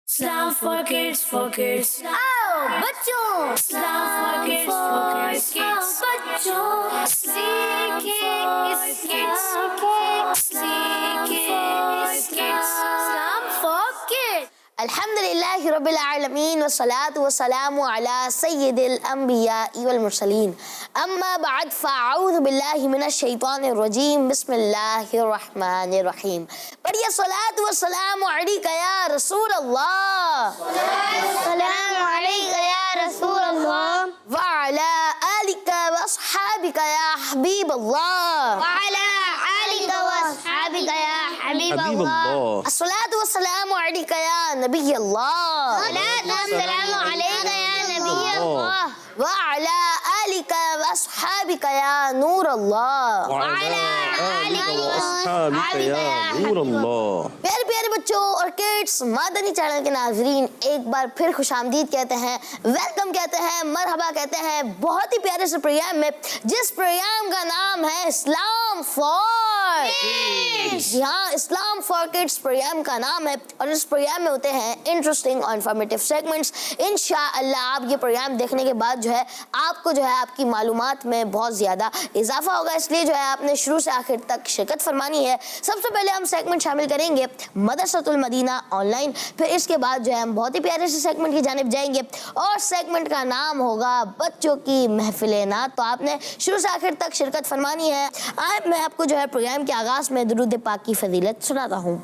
Islam for kids, for kids. आओ बच्चों Islam for kids, for kids, kids. बच्चों सीखे Islam for kids अल्हम्दुलिल्लाहि रब्बिल आलमीन वस्सलातु वस्सलामु अला सय्यिदिल अंबिया'i वल मुरसलीन अम्मा बाद फ़अऊज़ु बिल्लाहि मिनश शैतानिर रजीम बिस्मिल्लाहिर रहमानिर रहीम। पढ़िए सलातु वस्सलामु अलैका या रसूल अल्लाह, सलामु अलैका या रसूल अल्लाह व अला आलिका व अस्हाबिका या हबीब अल्लाह व अला आलिका व अस्हाबिका या हबीब अल्लाह। अस्सलातु वस्सलामु अलैका या नबी अल्लाह, सलातु वस्सलामु अलैका या नबी अल्लाह व अला आलिका व अस्हाबिका या नूर अल्लाह व अला आलिका व अस्हाबिका या नूर अल्लाह। प्यारे प्यारे बच्चों और किड्स, मादनी चैनल के नाजरीन एक बार फिर खुशामदीद कहते हैं, वेलकम कहते हैं, मरहबा कहते हैं बहुत ही प्यारे से प्रोग्राम में, जिस प्रोग्राम का नाम है इस्लाम फॉर किड्स। जी हाँ, इस्लाम फॉर किड्स प्रोग्राम का नाम है और इस प्रोग्राम में होते हैं इंटरेस्टिंग और इंफॉर्मेटिव सेगमेंट्स। इंशाअल्लाह आप ये प्रोग्राम देखने के बाद जो है आपको जो है आपकी मालूमात में बहुत ज़्यादा इजाफा होगा, इसलिए जो है आपने शुरू से आखिर तक शिरकत फरमानी है। सबसे पहले हम सेगमेंट शामिल करेंगे मदरसतुल मदीना ऑनलाइन, फिर इसके बाद जो है हम बहुत ही प्यारे से सेगमेंट की जानिब जाएंगे और सेगमेंट का नाम होगा बच्चों की महफिल नात। तो आपने शुरू से आखिर तक शिरकत फरमानी है। आज मैं आपको जो है प्रोग्राम के आगाज़ में दुरूद पाक की फजीलत सुनाता हूँ।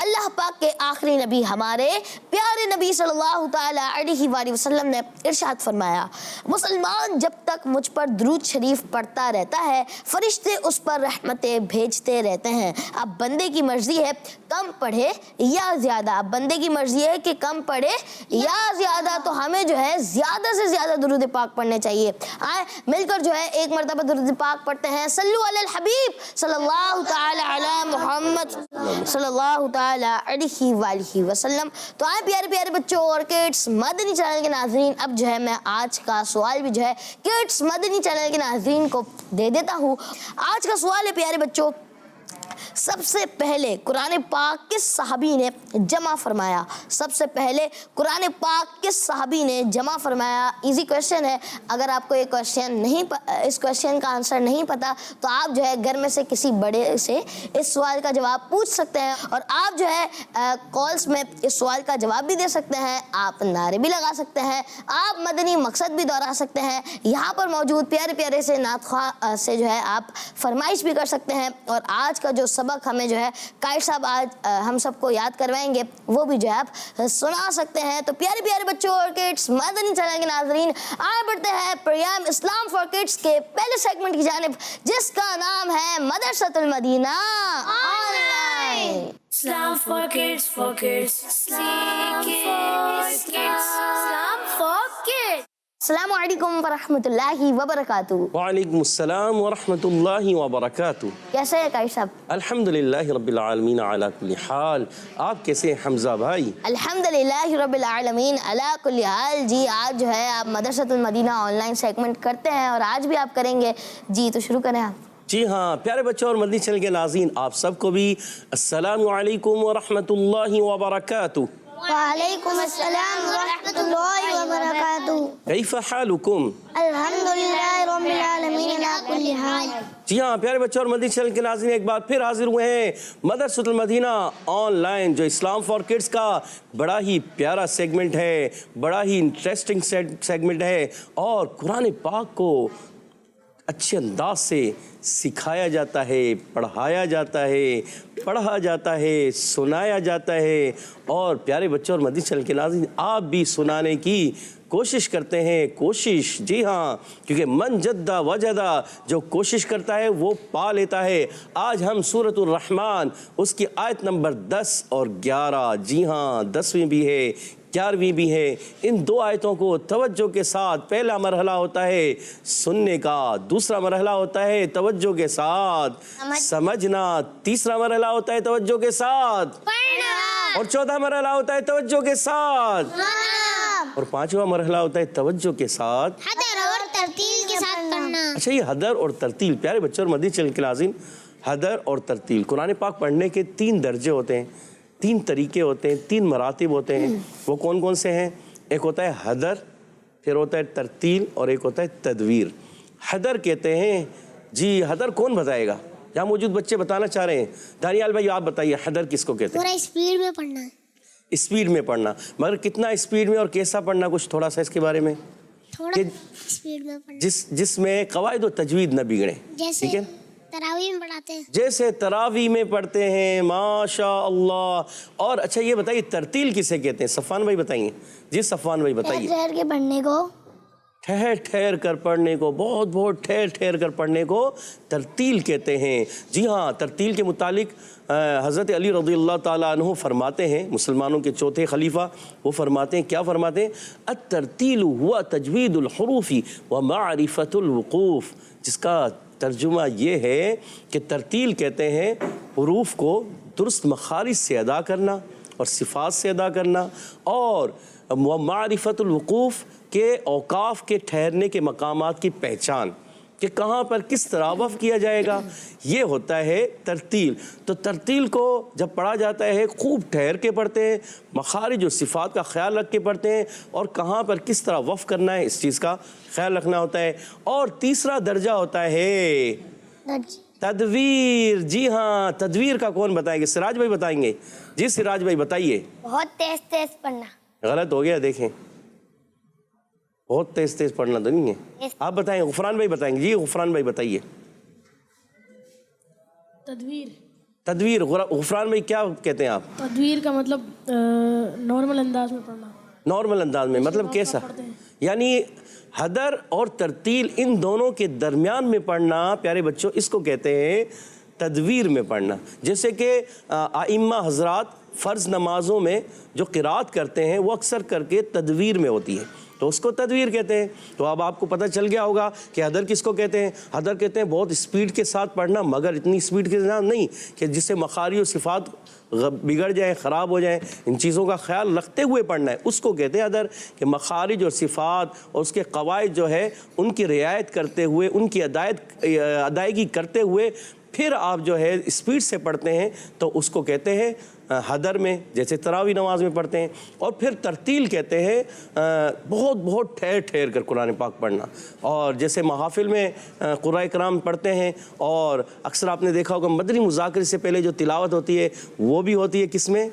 अल्लाह पाक के आखिरी नबी हमारे प्यारे नबी सल्लल्लाहु ताला अलैहि वसल्लम ने इरशाद फरमाया, मुसलमान जब तक मुझ पर दुरूद शरीफ पढ़ता रहता है फरिश्ते उस पर रहमतें भेजते रहते हैं। अब बंदे की मर्जी है कम पढ़े या ज़्यादा, अब बंदे की मर्जी है कि कम पढ़े या ज़्यादा, तो हमें जो है ज़्यादा से ज़्यादा दुरूद पाक पढ़ने चाहिए। आए मिलकर जो है एक मरतबा दुरूद पाक पढ़ते हैं, सल्लु अलल हबीब सल्लल्लाहु ताला अला मुहम्मद सल्लल्लाहु ताला अलैहि वसल्लम। तो आए प्यारे प्यारे बच्चों और किड्स मदनी चैनल के नाज़रीन, अब जो है मैं आज का सवाल भी जो है किड्स मदनी चैनल के नाज़रीन को दे देता हूँ। आज का सवाल है प्यारे बच्चों, सबसे पहले कुरान पाक किस सहाबी ने जमा फरमाया? सबसे पहले कुरान पाक किस सहाबी ने जमा फरमाया? इजी क्वेश्चन है। अगर आपको ये क्वेश्चन नहीं इस क्वेश्चन का आंसर नहीं पता तो आप जो है घर में से किसी बड़े से इस सवाल का जवाब पूछ सकते हैं और आप जो है कॉल्स में इस सवाल का जवाब भी दे सकते हैं, आप नारे भी लगा सकते हैं, आप मदनी मकसद भी दोहरा सकते हैं। यहाँ पर मौजूद प्यारे प्यारे से नातख़्वाह से जो है आप फरमाइश भी कर सकते हैं। और आज का जो सबक हमें जो है कायद साहब आज हम सबको याद करवाएंगे वो भी जो है आप सुना सकते हैं। तो प्यारे प्यारे बच्चों और किड्स मदनी चैनल के नाज़रीन आगे बढ़ते हैं प्रोग्राम इस्लाम फॉर किड्स के पहले सेगमेंट की जानिब, जिसका नाम है Madrasatul Madina online. Islam for kids, for kids. Islam for kids. अस्सलामु अलैकुम वरहमतुल्लाहि वबरकातुहू। वालेकुम अस्सलाम वरहमतुल्लाहि वबरकातुहू। कैसे है कायद साहब? अल्हम्दुलिल्लाहि रब्बिल आलमीन अला कुल्ली हाल। आप कैसे हैं हमजा भाई? अल्हम्दुलिल्लाहि रब्बिल आलमीन अला कुल्ली हाल। जी आज जो है आप मदरसतुल मदीना ऑनलाइन सेगमेंट करते हैं और आज भी आप करेंगे जी, तो शुरू करें आप। जी हाँ प्यारे बच्चों और मदनी चैनल के नाज़रीन, आप सबको भी अस्सलामु अलैकुम वरहमतुल्लाहि वबरकातुहू। वालेकुम अस्सलाम वरहमतुल्लाहि वबरकातुहू। कैफ़ हालुकुम? अल्हम्दुलिल्लाहि रब्बिल आलमीन अला कुल्ली हाल। जी हाँ प्यारे बच्चों और मदनी चैनल के नाज़रीन एक बार फिर हाजिर हुए हैं मदरसतुल मदीना ऑनलाइन, जो इस्लाम फॉर किड्स का बड़ा ही प्यारा सेगमेंट है, बड़ा ही इंटरेस्टिंग सेगमेंट है और कुरान पाक को अच्छे अंदाज से सिखाया जाता है, पढ़ाया जाता है, पढ़ा जाता है, सुनाया जाता है। और प्यारे बच्चों और मदनी चैनल के नाज़रीन आप भी सुनाने की कोशिश करते हैं। कोशिश, जी हाँ, क्योंकि मन जद्दा वजदा, जो कोशिश करता है वो पा लेता है। आज हम सूरतुर रहमान उसकी आयत नंबर 10 और 11, जी हाँ 10वीं भी है 11वीं भी है, इन दो आयतों को तवज्जो के साथ, पहला मरहला होता है सुनने का, दूसरा मरहला होता है तवज्जो के साथ समझना, तीसरा मरहला होता है तवज्जो के साथ पढ़ना, और चौथा मरहला होता है तवज्जो के साथ और पांचवा मरहला होता है तवज्जो के साथ हदर और तरतील के साथ पढ़ना। अच्छा, ये हदर और तरतील प्यारे बच्चों और मदनी चैनल के नाज़रीन, हदर और तरतील कुरान पाक पढ़ने के 3 दर्जे होते हैं। تین طریقے ہوتے ہیں، تین مراتب ہوتے ہیں. وہ کون کون سے ہیں؟ ایک ہوتا ہے حدر، پھر ہوتا ہے ترتیل، اور ایک ہوتا ہے تدویر. حدر کہتے ہیں، جی حدر کون بتائے گا؟ یہاں موجود بچے بتانا چاہ رہے ہیں. دانیال بھائی آپ بتائیے حدر کس کو کہتے ہیں؟ پورا اسپیڈ میں پڑھنا ہے. اسپیڈ میں پڑھنا، مگر کتنا اسپیڈ میں اور کیسا پڑھنا، کچھ تھوڑا سا اس کے بارے میں. تھوڑا اسپیڈ میں پڑھنا، جس میں قواعد و تجوید نہ بگڑے. جیسے ٹھیک ہے، تراویح میں پڑھاتے ہیں، جیسے تراویح میں پڑھتے ہیں. ماشاء اللہ. اور اچھا یہ بتائیے ترتیل کسے کہتے ہیں؟ صفوان بھائی بتائیے. جی صفوان بھائی بتائیے. ٹھہر کے پڑھنے کو، ٹھہر ٹھہر کر پڑھنے کو، بہت بہت ٹھہر ٹھہر کر پڑھنے کو ترتیل کہتے ہیں. جی ہاں، ترتیل کے متعلق حضرت علی رضی اللہ تعالیٰ عنہ فرماتے ہیں، مسلمانوں کے چوتھے خلیفہ، وہ فرماتے ہیں، کیا فرماتے ہیں؟ الترتیل ہوا تجوید الحروف ومعرفت الوقوف. جس کا ترجمہ یہ ہے کہ ترتیل کہتے ہیں حروف کو درست مخارج سے ادا کرنا اور صفات سے ادا کرنا، اور معرفت الوقوف کے اوقاف کے ٹھہرنے کے مقامات کی پہچان، کہ کہاں پر کس طرح وقف کیا جائے گا، یہ ہوتا ہے ترتیل. تو ترتیل کو جب پڑھا جاتا ہے خوب ٹھہر کے پڑھتے ہیں، مخارج و صفات کا خیال رکھ کے پڑھتے ہیں، اور کہاں پر کس طرح وقف کرنا ہے اس چیز کا خیال رکھنا ہوتا ہے. اور تیسرا درجہ ہوتا ہے تدویر. جی ہاں، تدویر کا کون بتائیں گے؟ سراج بھائی بتائیں گے. جی سراج بھائی بتائیے. بہت تیز تیز پڑھنا. غلط ہو گیا، دیکھیں بہت تیز تیز پڑھنا تو نہیں ہے. آپ بتائیں. غفران بھائی بتائیں گے. جی غفران بھائی بتائیے. تدویر. تدویر. غفران بھائی کیا کہتے ہیں آپ؟ تدویر کا مطلب نارمل انداز میں پڑھنا. نارمل انداز میں مطلب کیسا؟ یعنی حدر اور ترتیل ان دونوں کے درمیان میں پڑھنا پیارے بچوں، اس کو کہتے ہیں تدویر میں پڑھنا. جیسے کہ ائمہ حضرات فرض نمازوں میں جو قرات کرتے ہیں وہ اکثر کر کے تدویر میں ہوتی ہے، تو اس کو تدویر کہتے ہیں. تو اب آپ کو پتہ چل گیا ہوگا کہ حدر کس کو کہتے ہیں. حدر کہتے ہیں بہت اسپیڈ کے ساتھ پڑھنا، مگر اتنی اسپیڈ کے ساتھ نہیں کہ جس سے مخارج و صفات بگڑ جائیں، خراب ہو جائیں. ان چیزوں کا خیال رکھتے ہوئے پڑھنا ہے، اس کو کہتے ہیں حدر. کہ مخارج اور صفات اور اس کے قواعد جو ہے ان کی رعایت کرتے ہوئے، ان کی ادائیگی کرتے ہوئے پھر آپ جو ہے اسپیڈ سے پڑھتے ہیں، تو اس کو کہتے ہیں حدر میں، جیسے تراویح نماز میں پڑھتے ہیں. اور پھر ترتیل کہتے ہیں بہت بہت ٹھہر ٹھہر کر قرآن پاک پڑھنا. اور جیسے محافل میں قرآن کرام پڑھتے ہیں، اور اکثر آپ نے دیکھا ہوگا مدنی مذاکرے سے پہلے جو تلاوت ہوتی ہے وہ بھی ہوتی ہے کس میں؟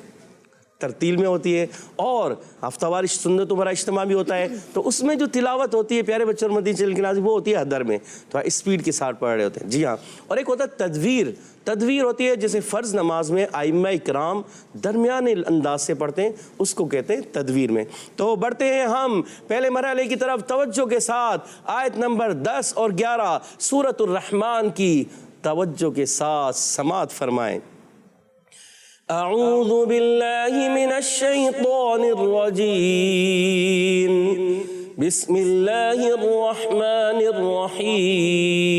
ترتیل میں ہوتی ہے. اور ہفتہ وار سنتوں پر اجتماع بھی ہوتا ہے، تو اس میں جو تلاوت ہوتی ہے پیارے بچوں اور مدنی چینل کے ناظرین، وہ ہوتی ہے حدر میں، تھوڑا اسپیڈ کے ساتھ پڑھ رہے ہوتے ہیں. جی ہاں. اور ایک ہوتا ہے تدویر. تدویر ہوتی ہے جیسے فرض نماز میں ائمہ کرام درمیانے انداز سے پڑھتے ہیں، اس کو کہتے ہیں تدویر میں. تو بڑھتے ہیں ہم پہلے مرحلے کی طرف توجہ کے ساتھ. آیت نمبر 10 اور 11 سورۃ الرحمن کی توجہ کے ساتھ سماعت فرمائیں. اعوذ باللہ من الشیطان الرجیم، بسم اللہ الرحمن الرحیم.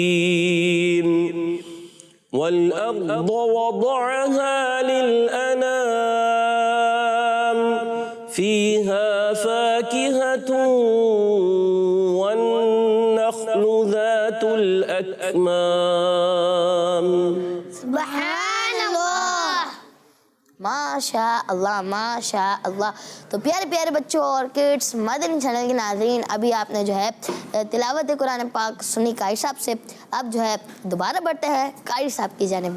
والأرض وضعها للأنام فيها فاكهة والنخل ذات الأكمام. سبحان اللہ. ماشاء اللہ ماشاء اللہ. تو پیارے پیارے بچوں اور کڈس مدنی چینل کے ناظرین، ابھی آپ نے جو ہے تلاوت قرآن پاک سنی قاری صاحب سے. اب جو ہے دوبارہ بڑھتے ہیں قاری صاحب کی جانب.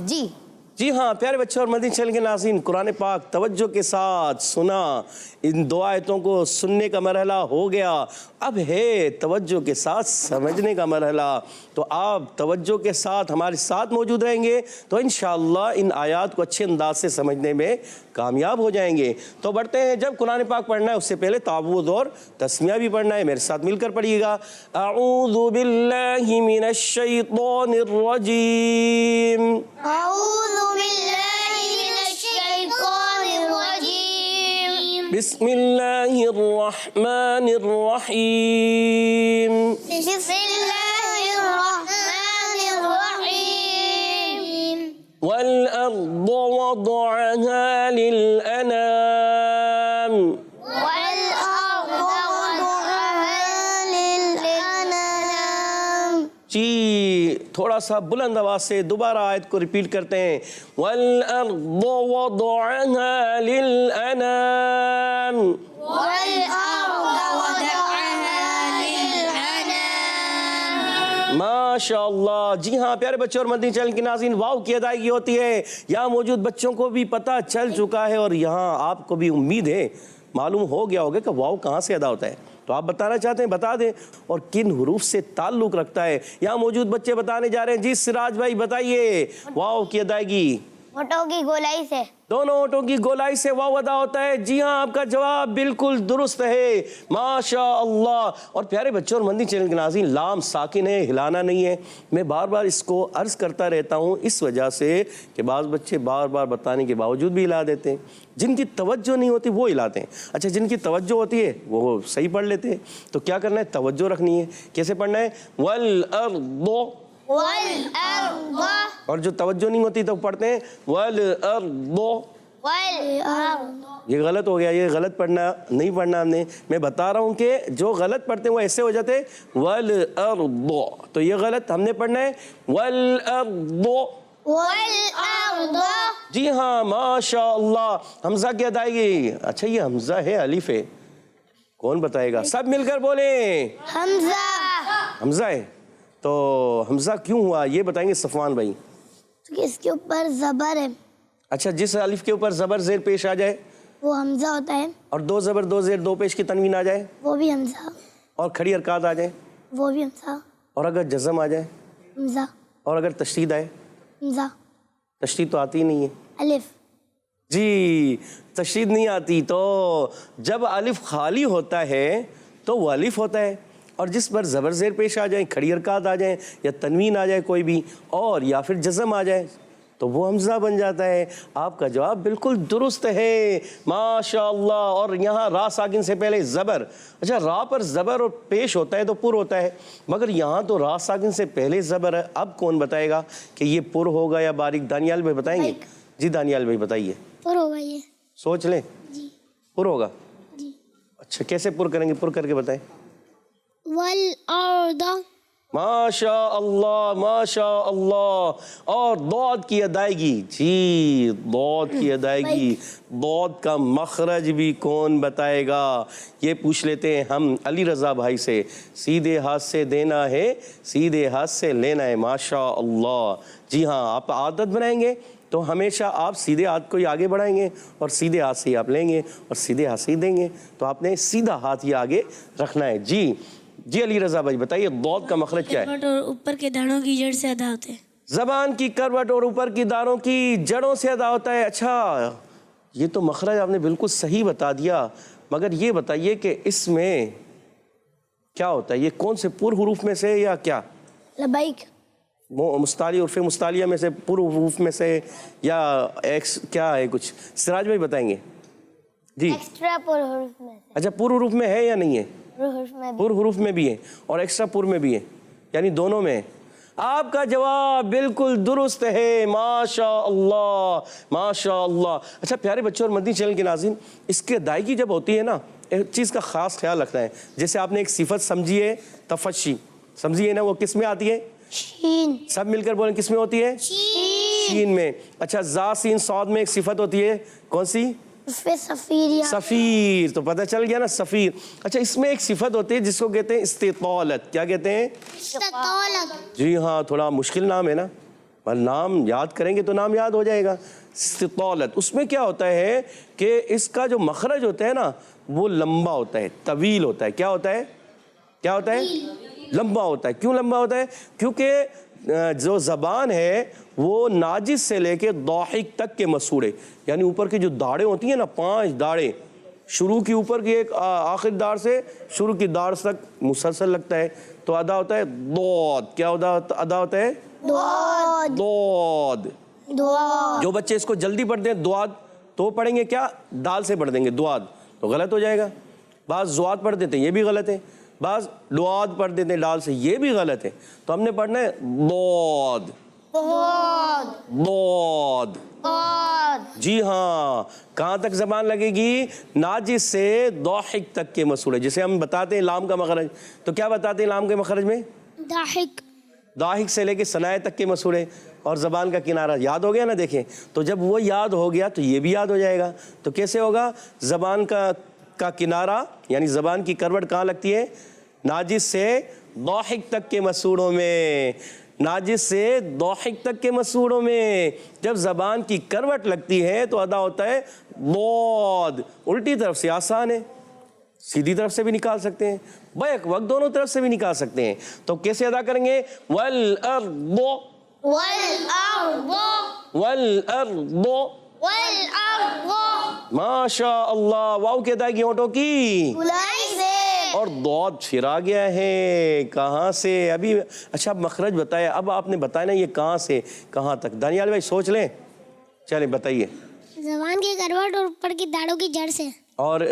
جی ہاں پیارے بچوں اور مدنی چینل کے ناظرین، قرآن پاک توجہ کے ساتھ سنا. ان دو آیتوں کو سننے کا مرحلہ ہو گیا، اب ہے توجہ کے ساتھ سمجھنے کا مرحلہ. تو آپ توجہ کے ساتھ ہمارے ساتھ موجود رہیں گے تو انشاءاللہ ان آیات کو اچھے انداز سے سمجھنے میں کامیاب ہو جائیں گے. تو بڑھتے ہیں. جب قرآن پاک پڑھنا ہے اس سے پہلے تعوذ اور تسمیہ بھی پڑھنا ہے. میرے ساتھ مل کر پڑھیے گا. اعوذ باللہ من الشیطان الرجیم. اعوذ باللہ من الشیطان الرجیم. بسم اللہ الرحمن الرحیم. بسم اللہ الرحمن الرحیم. والأرض وضعها للأنام. والأرض وضعها للأنام. جی تھوڑا سا بلند آواز سے دوبارہ آیت کو ریپیٹ کرتے ہیں وَالْأَرْضَ وَضَعَهَا لِلْأَنَامِ ماشاء اللہ. جی ہاں پیارے بچوں اور مدنی چینل کے ناظرین، واو کی ادائیگی ہوتی ہے. یہاں موجود بچوں کو بھی پتہ چل چکا ہے اور یہاں آپ کو بھی امید ہے معلوم ہو گیا ہوگا کہ واو کہاں سے ادا ہوتا ہے. تو آپ بتانا چاہتے ہیں بتا دیں اور کن حروف سے تعلق رکھتا ہے. یہاں موجود بچے بتانے جا رہے ہیں. جی سراج بھائی بتائیے واو کی ادائیگی. ہونٹوں کی گولائی سے. دونوں ہونٹوں کی گولائی سے واو ادا ہوتا ہے. جی ہاں آپ کا جواب بالکل درست ہے. ماشاء اللہ. اور پیارے بچوں اور مدنی چینل کے ناظرین، لام ساکن ہے، ہلانا نہیں ہے. میں بار بار اس کو عرض کرتا رہتا ہوں اس وجہ سے کہ بعض بچے بار بار بتانے کے باوجود بھی ہلا دیتے ہیں. جن کی توجہ نہیں ہوتی وہ ہلاتے ہیں. اچھا جن کی توجہ ہوتی ہے وہ صحیح پڑھ لیتے ہیں. تو کیا کرنا ہے؟ توجہ رکھنی ہے. کیسے پڑھنا ہے؟ وَالْأَرْضُ. والارض. اور جو توجہ نہیں ہوتی تو پڑھتے ہیں وَالْأَرْضُ. والارض. یہ غلط ہو گیا. یہ غلط پڑھنا نہیں پڑھنا ہم نے. میں بتا رہا ہوں کہ جو غلط پڑھتے ہیں وہ ایسے ہو جاتے وَالْأَرْضُ. تو یہ غلط ہم نے پڑھنا ہے وَالْأَرْضُ. والارض. جی ہاں ماشاء اللہ. حمزہ کی ادائیگی. اچھا یہ حمزہ ہے الف ہے؟ کون بتائے گا؟ سب مل کر بولیں. حمزہ. حمزہ ہے. تو حمزہ کیوں ہوا یہ بتائیں گے صفوان بھائی. اس کے اوپر زبر ہے. اچھا جس الف کے اوپر زبر زیر پیش آ جائے وہ حمزہ ہوتا ہے. اور دو زبر دو زیر دو پیش کی تنوین آ جائے وہ بھی حمزہ. اور کھڑی حرکات آ جائیں وہ بھی حمزہ. اور اگر جزم آ جائے حمزہ. اور اگر تشدید آئے. حمزہ. تشدید تو آتی ہی نہیں ہے. الف. جی تشدید نہیں آتی. تو جب الف خالی ہوتا ہے تو وہ الف ہوتا ہے اور جس پر زبر زیر پیش آ جائیں، کھڑی حرکات آ جائیں یا تنوین آ جائے کوئی بھی اور یا پھر جزم آ جائے تو وہ حمزہ بن جاتا ہے. آپ کا جواب بالکل درست ہے. ماشاء اللہ. اور یہاں را ساکن سے پہلے زبر. اچھا را پر زبر اور پیش ہوتا ہے تو پر ہوتا ہے، مگر یہاں تو را ساکن سے پہلے زبر ہے. اب کون بتائے گا کہ یہ پر ہوگا یا باریک؟ دانیال بھائی بتائیں گے. جی دانیال بھائی بتائیے. پر ہوگا یہ. سوچ لیں. جی. پر ہوگا. جی. اچھا کیسے پر کریں گے؟ پر کر کے بتائیں. والارض. ماشاء اللہ ماشاء اللہ. اور ضاد کی ادائیگی. جی ضاد کی ادائیگی. ضاد کا مخرج بھی کون بتائے گا؟ یہ پوچھ لیتے ہیں ہم علی رضا بھائی سے. سیدھے ہاتھ سے دینا ہے، سیدھے ہاتھ سے لینا ہے. ماشاء اللہ. جی ہاں آپ عادت بنائیں گے تو ہمیشہ آپ سیدھے ہاتھ کو ہی آگے بڑھائیں گے اور سیدھے ہاتھ سے ہی آپ لیں گے اور سیدھے ہاتھ سے ہی دیں گے. تو آپ نے سیدھا ہاتھ ہی آگے رکھنا ہے. جی علی رضا بھائی بتائیے ضاد کا مخرج کیا ہے؟ کروٹ اور اوپر کے دانوں کی جڑ سے ادا ہوتے ہیں. زبان کی کروٹ اور اوپر کی دانوں کی جڑوں سے ادا ہوتا ہے. اچھا یہ تو مخرج آپ نے بالکل صحیح بتا دیا، مگر یہ بتائیے کہ اس میں کیا ہوتا ہے؟ یہ کون سے پر حروف میں سے یا کیا؟ لبیک. مستعلی عرف مستعلیہ میں سے، پر حروف میں سے یا ایکس کیا ہے کچھ؟ سراج بھائی بتائیں گے. جی ایکسٹرا پر حروف میں سے. اچھا پر حروف میں ہے یا نہیں ہے؟ حروف میں پر حروف میں بھی ہے اور ایکسٹرا پر میں بھی ہے، یعنی دونوں میں. آپ کا جواب بالکل درست ہے. ماشاء اللہ ماشاء اللہ. اچھا پیارے بچوں اور مدنی چینل کے ناظرین، اس کی ادائیگی جب ہوتی ہے نا ایک چیز کا خاص خیال رکھنا ہے. جیسے آپ نے ایک صفت سمجھی ہے تفشی، سمجھیے نا، وہ کس میں آتی ہے؟ شین. سب مل کر بولیں کس میں ہوتی ہے؟ شین میں. اچھا زا سین صاد میں ایک صفت ہوتی ہے، کون سی؟ سفیر. سفیر. تو پتہ چل گیا نا سفیر. اچھا اس میں ایک صفت ہوتی ہے جس کو کہتے ہیں استطالت. کیا کہتے ہیں؟ استطالت. جی ہاں تھوڑا مشکل نام ہے نا، پر نام یاد کریں گے تو نام یاد ہو جائے گا. استطالت. اس میں کیا ہوتا ہے کہ اس کا جو مخرج ہوتا ہے نا وہ لمبا ہوتا ہے، طویل ہوتا ہے. کیا ہوتا ہے؟ کیا ہوتا ہے؟ لمبا ہوتا ہے. کیوں لمبا ہوتا ہے؟ کیونکہ جو زبان ہے وہ ناجس سے لے کے ضاحک تک کے مسوڑے، یعنی اوپر کی جو داڑیں ہوتی ہیں نا، 5 داڑیں، شروع کی اوپر کی ایک آخر داڑ سے شروع کی داڑ تک مسلسل لگتا ہے تو ادا ہوتا ہے ضاد. کیا ادا ہوتا ہے؟ ضاد. جو بچے اس کو جلدی پڑھتے ہیں ضاد تو پڑھیں گے کیا؟ دال سے پڑھ دیں گے ضاد، تو غلط ہو جائے گا. بعض ضاد پڑھ دیتے ہیں، یہ بھی غلط ہے. بعض لعاد پڑھ دیتے ہیں ڈال سے، یہ بھی غلط ہے. تو ہم نے پڑھنا ہے ضاد. ضاد. جی ہاں. کہاں تک زبان لگے گی؟ ناجس سے ضاحک تک کے مسوڑے. جسے ہم بتاتے ہیں لام کا مخرج، تو کیا بتاتے ہیں لام کے مخرج میں؟ ضاحک. दाहिक से लेके सनाए तक के मसूड़े और ज़बान का किनारा याद हो गया ना। देखें तो जब वो याद हो गया तो ये भी याद हो जाएगा। तो कैसे होगा? ज़बान का किनारा यानी ज़बान की करवट कहाँ लगती है? नाजिस से दाहिक तक के मसूड़ों में, नाजिस से दाहिक तक के मसूड़ों में जब ज़बान की करवट लगती है तो अदा होता है दौद। उल्टी तरफ से आसान है, सीधी तरफ से भी निकाल सकते हैं, बैक वक्त दोनों तरफ से भी निकाल सकते हैं। तो कैसे अदा करेंगे? वल अर्दो, वल अर्दो, वल अर्दो, वल अर्दो, माशा अल्लाह। वाव की अदायगी होठों की बुलाई से, और दौद फिर आ गया है कहाँ से? अभी अच्छा आप मखरज बताया, अब आपने बताया ना ये कहाँ से कहाँ तक। दानियाल भाई सोच लें, चलें बताइए। ज़बान की करवट और ऊपर की दाढ़ों की जड़ से। और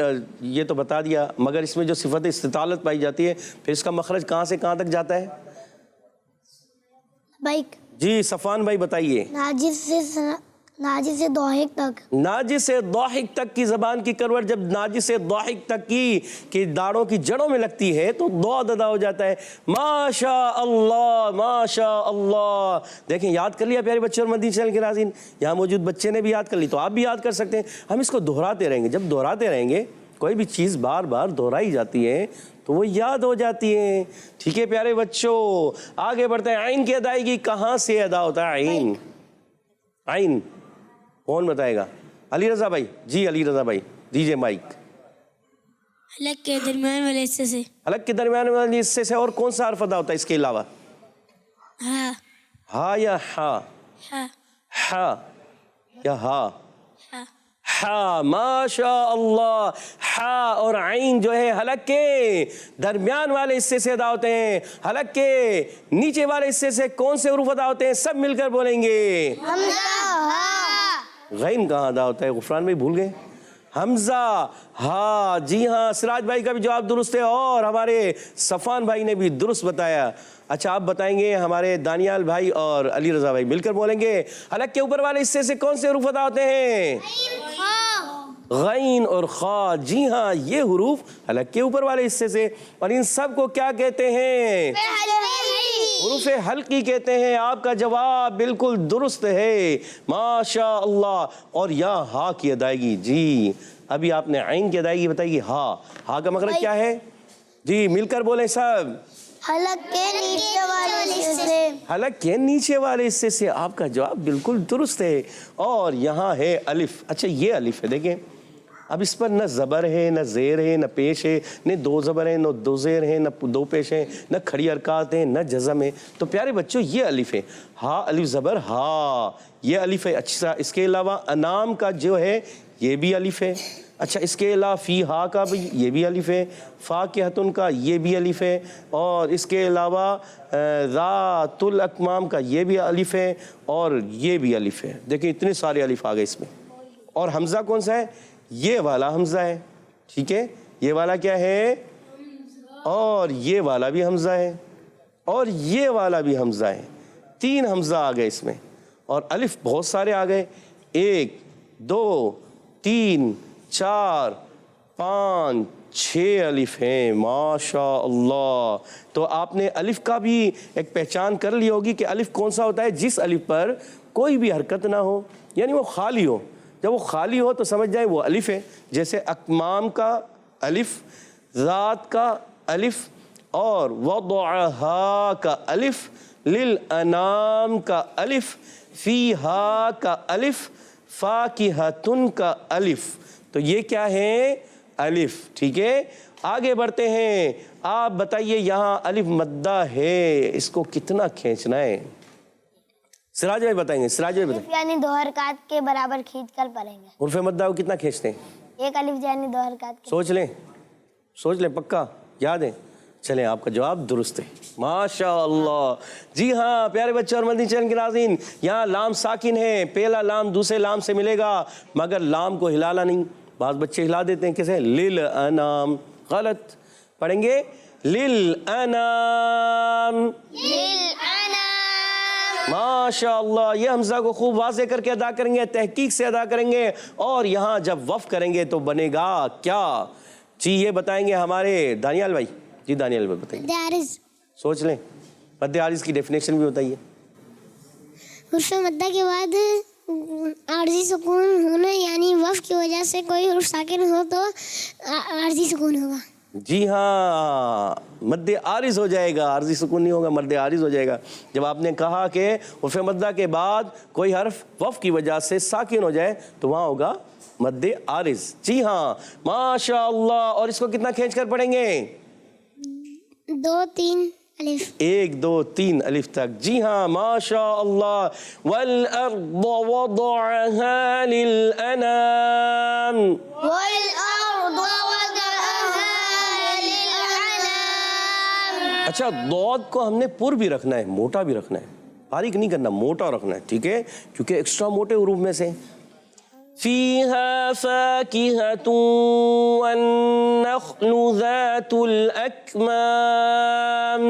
ये तो बता दिया, मगर इसमें जो सिफत इस्तितालत पाई जाती है फिर इसका मखरज कहाँ से कहाँ तक जाता है? बाइक जी सफ़ान भाई बताइए। नाजिस से दाहिक तक। नाजिस से दाहिक तक की ज़बान की करवट जब नाजिस से दाहिक तक की दाढ़ों की जड़ों में लगती है तो दौद अदा हो जाता है। माशा अल्लाह, माशा अल्लाह। देखें याद कर लिया प्यारे बच्चे और मदनी चैनल के नाज़रीन, यहाँ मौजूद बच्चे ने भी याद कर ली तो आप भी याद कर सकते हैं। हम इसको दोहराते रहेंगे, जब दोहराते रहेंगे कोई भी चीज़ बार बार दोहराई जाती है तो वो याद हो जाती है। ठीक है प्यारे बच्चों, आगे बढ़ते हैं। आइन की अदायगी कहाँ से अदा होता है? आइन, आइन कौन बताएगा? अली रज़ा भाई। जी अली रज़ा भाई दीजिए माइक। हलक के दरमियान वाले हिस्से से। हलक के दरमियान वाले हिस्से से। और कौन सा हर्फ अदा होता है इसके अलावा? हाँ। हा या हा? हाँ। हा या हा? हाँ। हा, माशा अल्लाह। हा और आइन जो है हलक के दरमियान वाले हिस्से से अदा होते हैं। हलक के नीचे वाले हिस्से से कौन से हुरूफ अदा होते हैं? सब मिलकर बोलेंगे। गैन कहाँ अदा होता है? गुफरान भाई भूल गए? हमजा। हाँ जी हाँ, सिराज भाई का भी जवाब दुरुस्त है और हमारे सफ़ान भाई ने भी दुरुस्त बताया। अच्छा आप बताएंगे, हमारे दानियाल भाई और अली रज़ा भाई मिलकर बोलेंगे। हलक के ऊपर वाले हिस्से से कौन से हुरूफ अदा होते हैं? गैन और खा। जी हाँ, ये हुरूफ हलक के ऊपर वाले हिस्से से। और इन सब को क्या कहते हैं? हुरूफ हल्की कहते हैं। आपका जवाब बिल्कुल दुरुस्त है, माशा अल्लाह। और यहाँ हा की अदायगी, जी अभी आपने आइन की अदायगी बताई। हा का मखरज क्या है? जी मिलकर बोले सब। हलक के नीचे वाले हिस्से से। हलक के नीचे वाले हिस्से से। आपका जवाब बिल्कुल दुरुस्त है। और यहाँ है अलिफ। अच्छा ये अलिफ है, देखें अब इस पर न ज़बर है, न ज़ेर है, न पेश है, न दो ज़बर है, न दो ज़ेर है, न दो पेश है, न खड़ी हरकत है, न जज़म है। तो प्यारे बच्चों ये अलिफ है। हा अलिफ ज़बर हा, ये अलिफ है। अच्छा इसके अलावा अनाम का जो है ये भी अलिफ है। अच्छा इसके अलावा फ़ी हा का भी ये भी अलिफ है। फ़ा के हतुन का ये भी अलिफ है। और इसके अलावा ज़ातुल अकमाम का ये भी अलिफ है और ये भी अलिफ है। देखिए इतने सारे अलिफ आ गए इसमें। और हमज़ा कौन सा है? ये वाला हमज़ा है। ठीक है, ये वाला क्या है? और ये वाला भी हमज़ा है और ये वाला भी हमज़ा है। तीन हमज़ा आ गए इसमें। और अलिफ बहुत सारे आ गए, 1 2 3 4 5 6 अलिफ हैं, माशा अल्लाह। तो आपने अलिफ का भी एक पहचान कर ली होगी कि अलिफ कौन सा होता है? जिस अलिफ पर कोई भी हरकत ना हो, यानी वो खाली हो। जब वो खाली हो तो समझ जाए वो अलिफ है। जैसे अकमाम का अलिफ, ज़ात का अलिफ, और वदअहा का अलिफ, लिल अनाम का अलिफ, फ़ीहा का अलिफ, फ़ाकिहतुन का अलिफ। तो ये क्या है? अलिफ। ठीक है, आगे बढ़ते हैं। आप बताइए यहाँ अलिफ मद्दा है, इसको कितना खींचना है? सिराज भाई बताएंगे। सिराज भाई बताएंगे। यानी दो हरकत के बराबर खींच कर पढ़ेंगे। हुर्फ़े मद्दा को कितना खींचते हैं? एक अलिफ यानी दो हरकत के। सोच लें पक्का याद है। चलें आपका जवाब दुरुस्त है, माशा अल्लाह। जी हाँ प्यारे बच्चे और मदनी चैनल के नाज़रीन, यहाँ लाम साकिन है। पहला लाम दूसरे लाम से मिलेगा, मगर लाम को हिलाना नहीं। बाज़ बच्चे हिला देते हैं, कैसे? लिल अनाम। गलत, पढ़ेंगे लिल अनाम। माशा अल्लाह। ये हमज़ा को खूब वाज़े करके अदा करेंगे, तहकीक से अदा करेंगे। और यहाँ जब वफ़ करेंगे तो बनेगा क्या? जी ये बताएंगे हमारे दानियाल भाई। जी दानियाल भाई बताइए। सोच लें। मद्दे आरिज़ की डेफिनेशन भी बताइए। उर्फ मद्दा के बाद आर्जी सुकून होना, यानी वफ की वजह से कोई उर्फ साकिन हो तो आर्जी सुकून होगा। जी हाँ, मद्दे आरिज़ हो जाएगा, आर्जी सुकून नहीं होगा, मद्दे आरिज़ हो जाएगा। जब आपने कहा कि उर्फ मद्दा के बाद कोई हर्फ वफ की वजह से साकिन हो जाए तो वहाँ होगा मद्दे आरिज़। जी हाँ, माशाअल्लाह। और इसको कितना खींच कर पढ़ेंगे? 2 3 अलिफ। 1 2 3 अलिफ तक। जी हाँ, माशाअल्लाह। वल अर्द वदअहा लिल अनाम। अच्छा, दौद को हमने पुर भी रखना है, मोटा भी रखना है, बारीक नहीं करना, मोटा रखना है, ठीक है, क्योंकि एक्स्ट्रा मोटे उरूफ में से फीहा फाकिहतुन वन्नख्लु ज़ातुल अक्माम।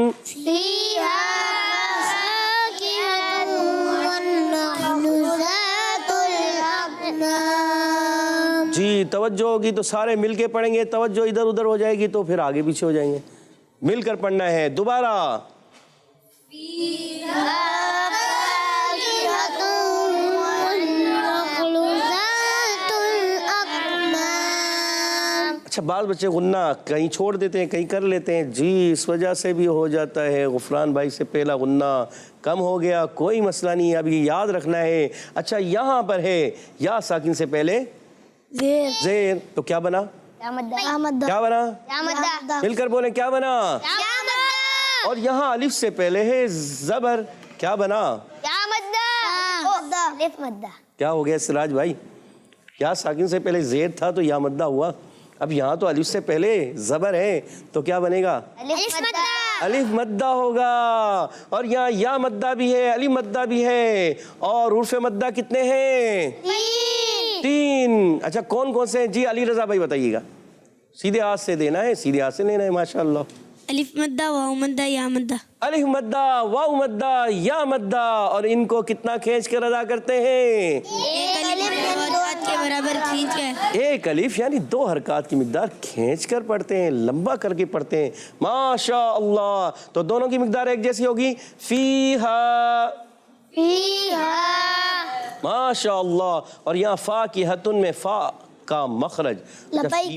जी, तवज्जो होगी तो सारे मिलके पढ़ेंगे, तवज्जो इधर उधर हो जाएगी तो फिर आगे पीछे हो जाएंगे। मिलकर पढ़ना है दोबारा। अच्छा, बाल बच्चे गुन्ना कहीं छोड़ देते हैं, कहीं कर लेते हैं। जी, इस वजह से भी हो जाता है। गुफरान भाई से पहला गुन्ना कम हो गया, कोई मसला नहीं, अभी याद रखना है। अच्छा, यहाँ पर है या साकिन से पहले ज़ेर, तो क्या बना? क्या बना? मिलकर बोले, क्या बना? और यहाँ अलिफ से पहले है ज़बर, क्या बना? क्या हो गया सिराज भाई? क्या साकिन से पहले ज़ेर था तो या मद्दा हुआ, अब यहाँ तो अलिफ से पहले ज़बर है तो क्या बनेगा? अलिफ मद्दा होगा। और यहाँ या मद्दा भी है, अलिफ मद्दा भी है। और उर्फ़ मद्दा कितने हैं? 3। अच्छा, कौन कौन से हैं? जी, अली रज़ा भाई बताइएगा। सीधे हाथ से देना है, सीधे हाथ से लेना है। माशाअल्लाह। अलिफ मद्दा, वाव मद्दा, या मद्दा। अलिफ मद्दा, वाव मद्दा, या मद्दा। और इनको कितना खींच कर अदा करते हैं? एक अलिफ के बराबर खींच कर। एक अलिफ यानी 2 हरकत की मिकदार खींच कर पढ़ते हैं, लंबा करके पढ़ते हैं। माशाअल्लाह। तो दोनों की मिकदार एक जैसी होगी। फीहा, माशाअल्लाह। और यहाँ फा की हतुन में फा का मखरज,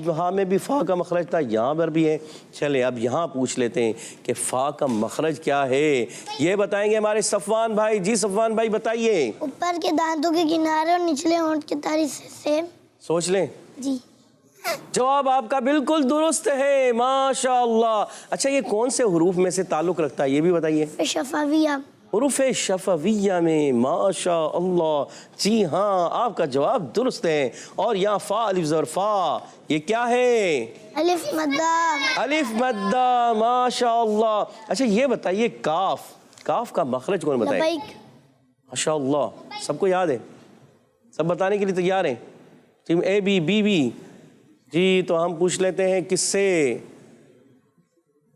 वहाँ में भी फा का मखरज था, यहाँ पर भी है। चले अब यहाँ पूछ लेते हैं कि फा का मखरज क्या है, ये बताएंगे हमारे सफ़वान भाई। जी सफ़वान भाई बताइए। ऊपर के दांतों के किनारे और निचले होंठ के तारी से। सोच लें जी। जवाब आपका बिल्कुल दुरुस्त है, माशाअल्लाह। अच्छा, ये कौन से हुरूफ में से ताल्लुक़ रखता है ये भी बताइए। शफ़ाविया, हुरूफ शफ़विया में। माशाअल्लाह। जी हाँ, आपका जवाब दुरुस्त है। और यहाँ फा अलिफ ज़र फा, ये क्या है? अलिफ मद्दा। अलिफ मद्दा, माशाअल्लाह। अच्छा, ये बताइए काफ, काफ का मखरज कौन बताए? माशाअल्लाह, सबको याद है, सब बताने के लिए तैयार हैं। Team A B B B. जी, तो हम पूछ लेते हैं किससे?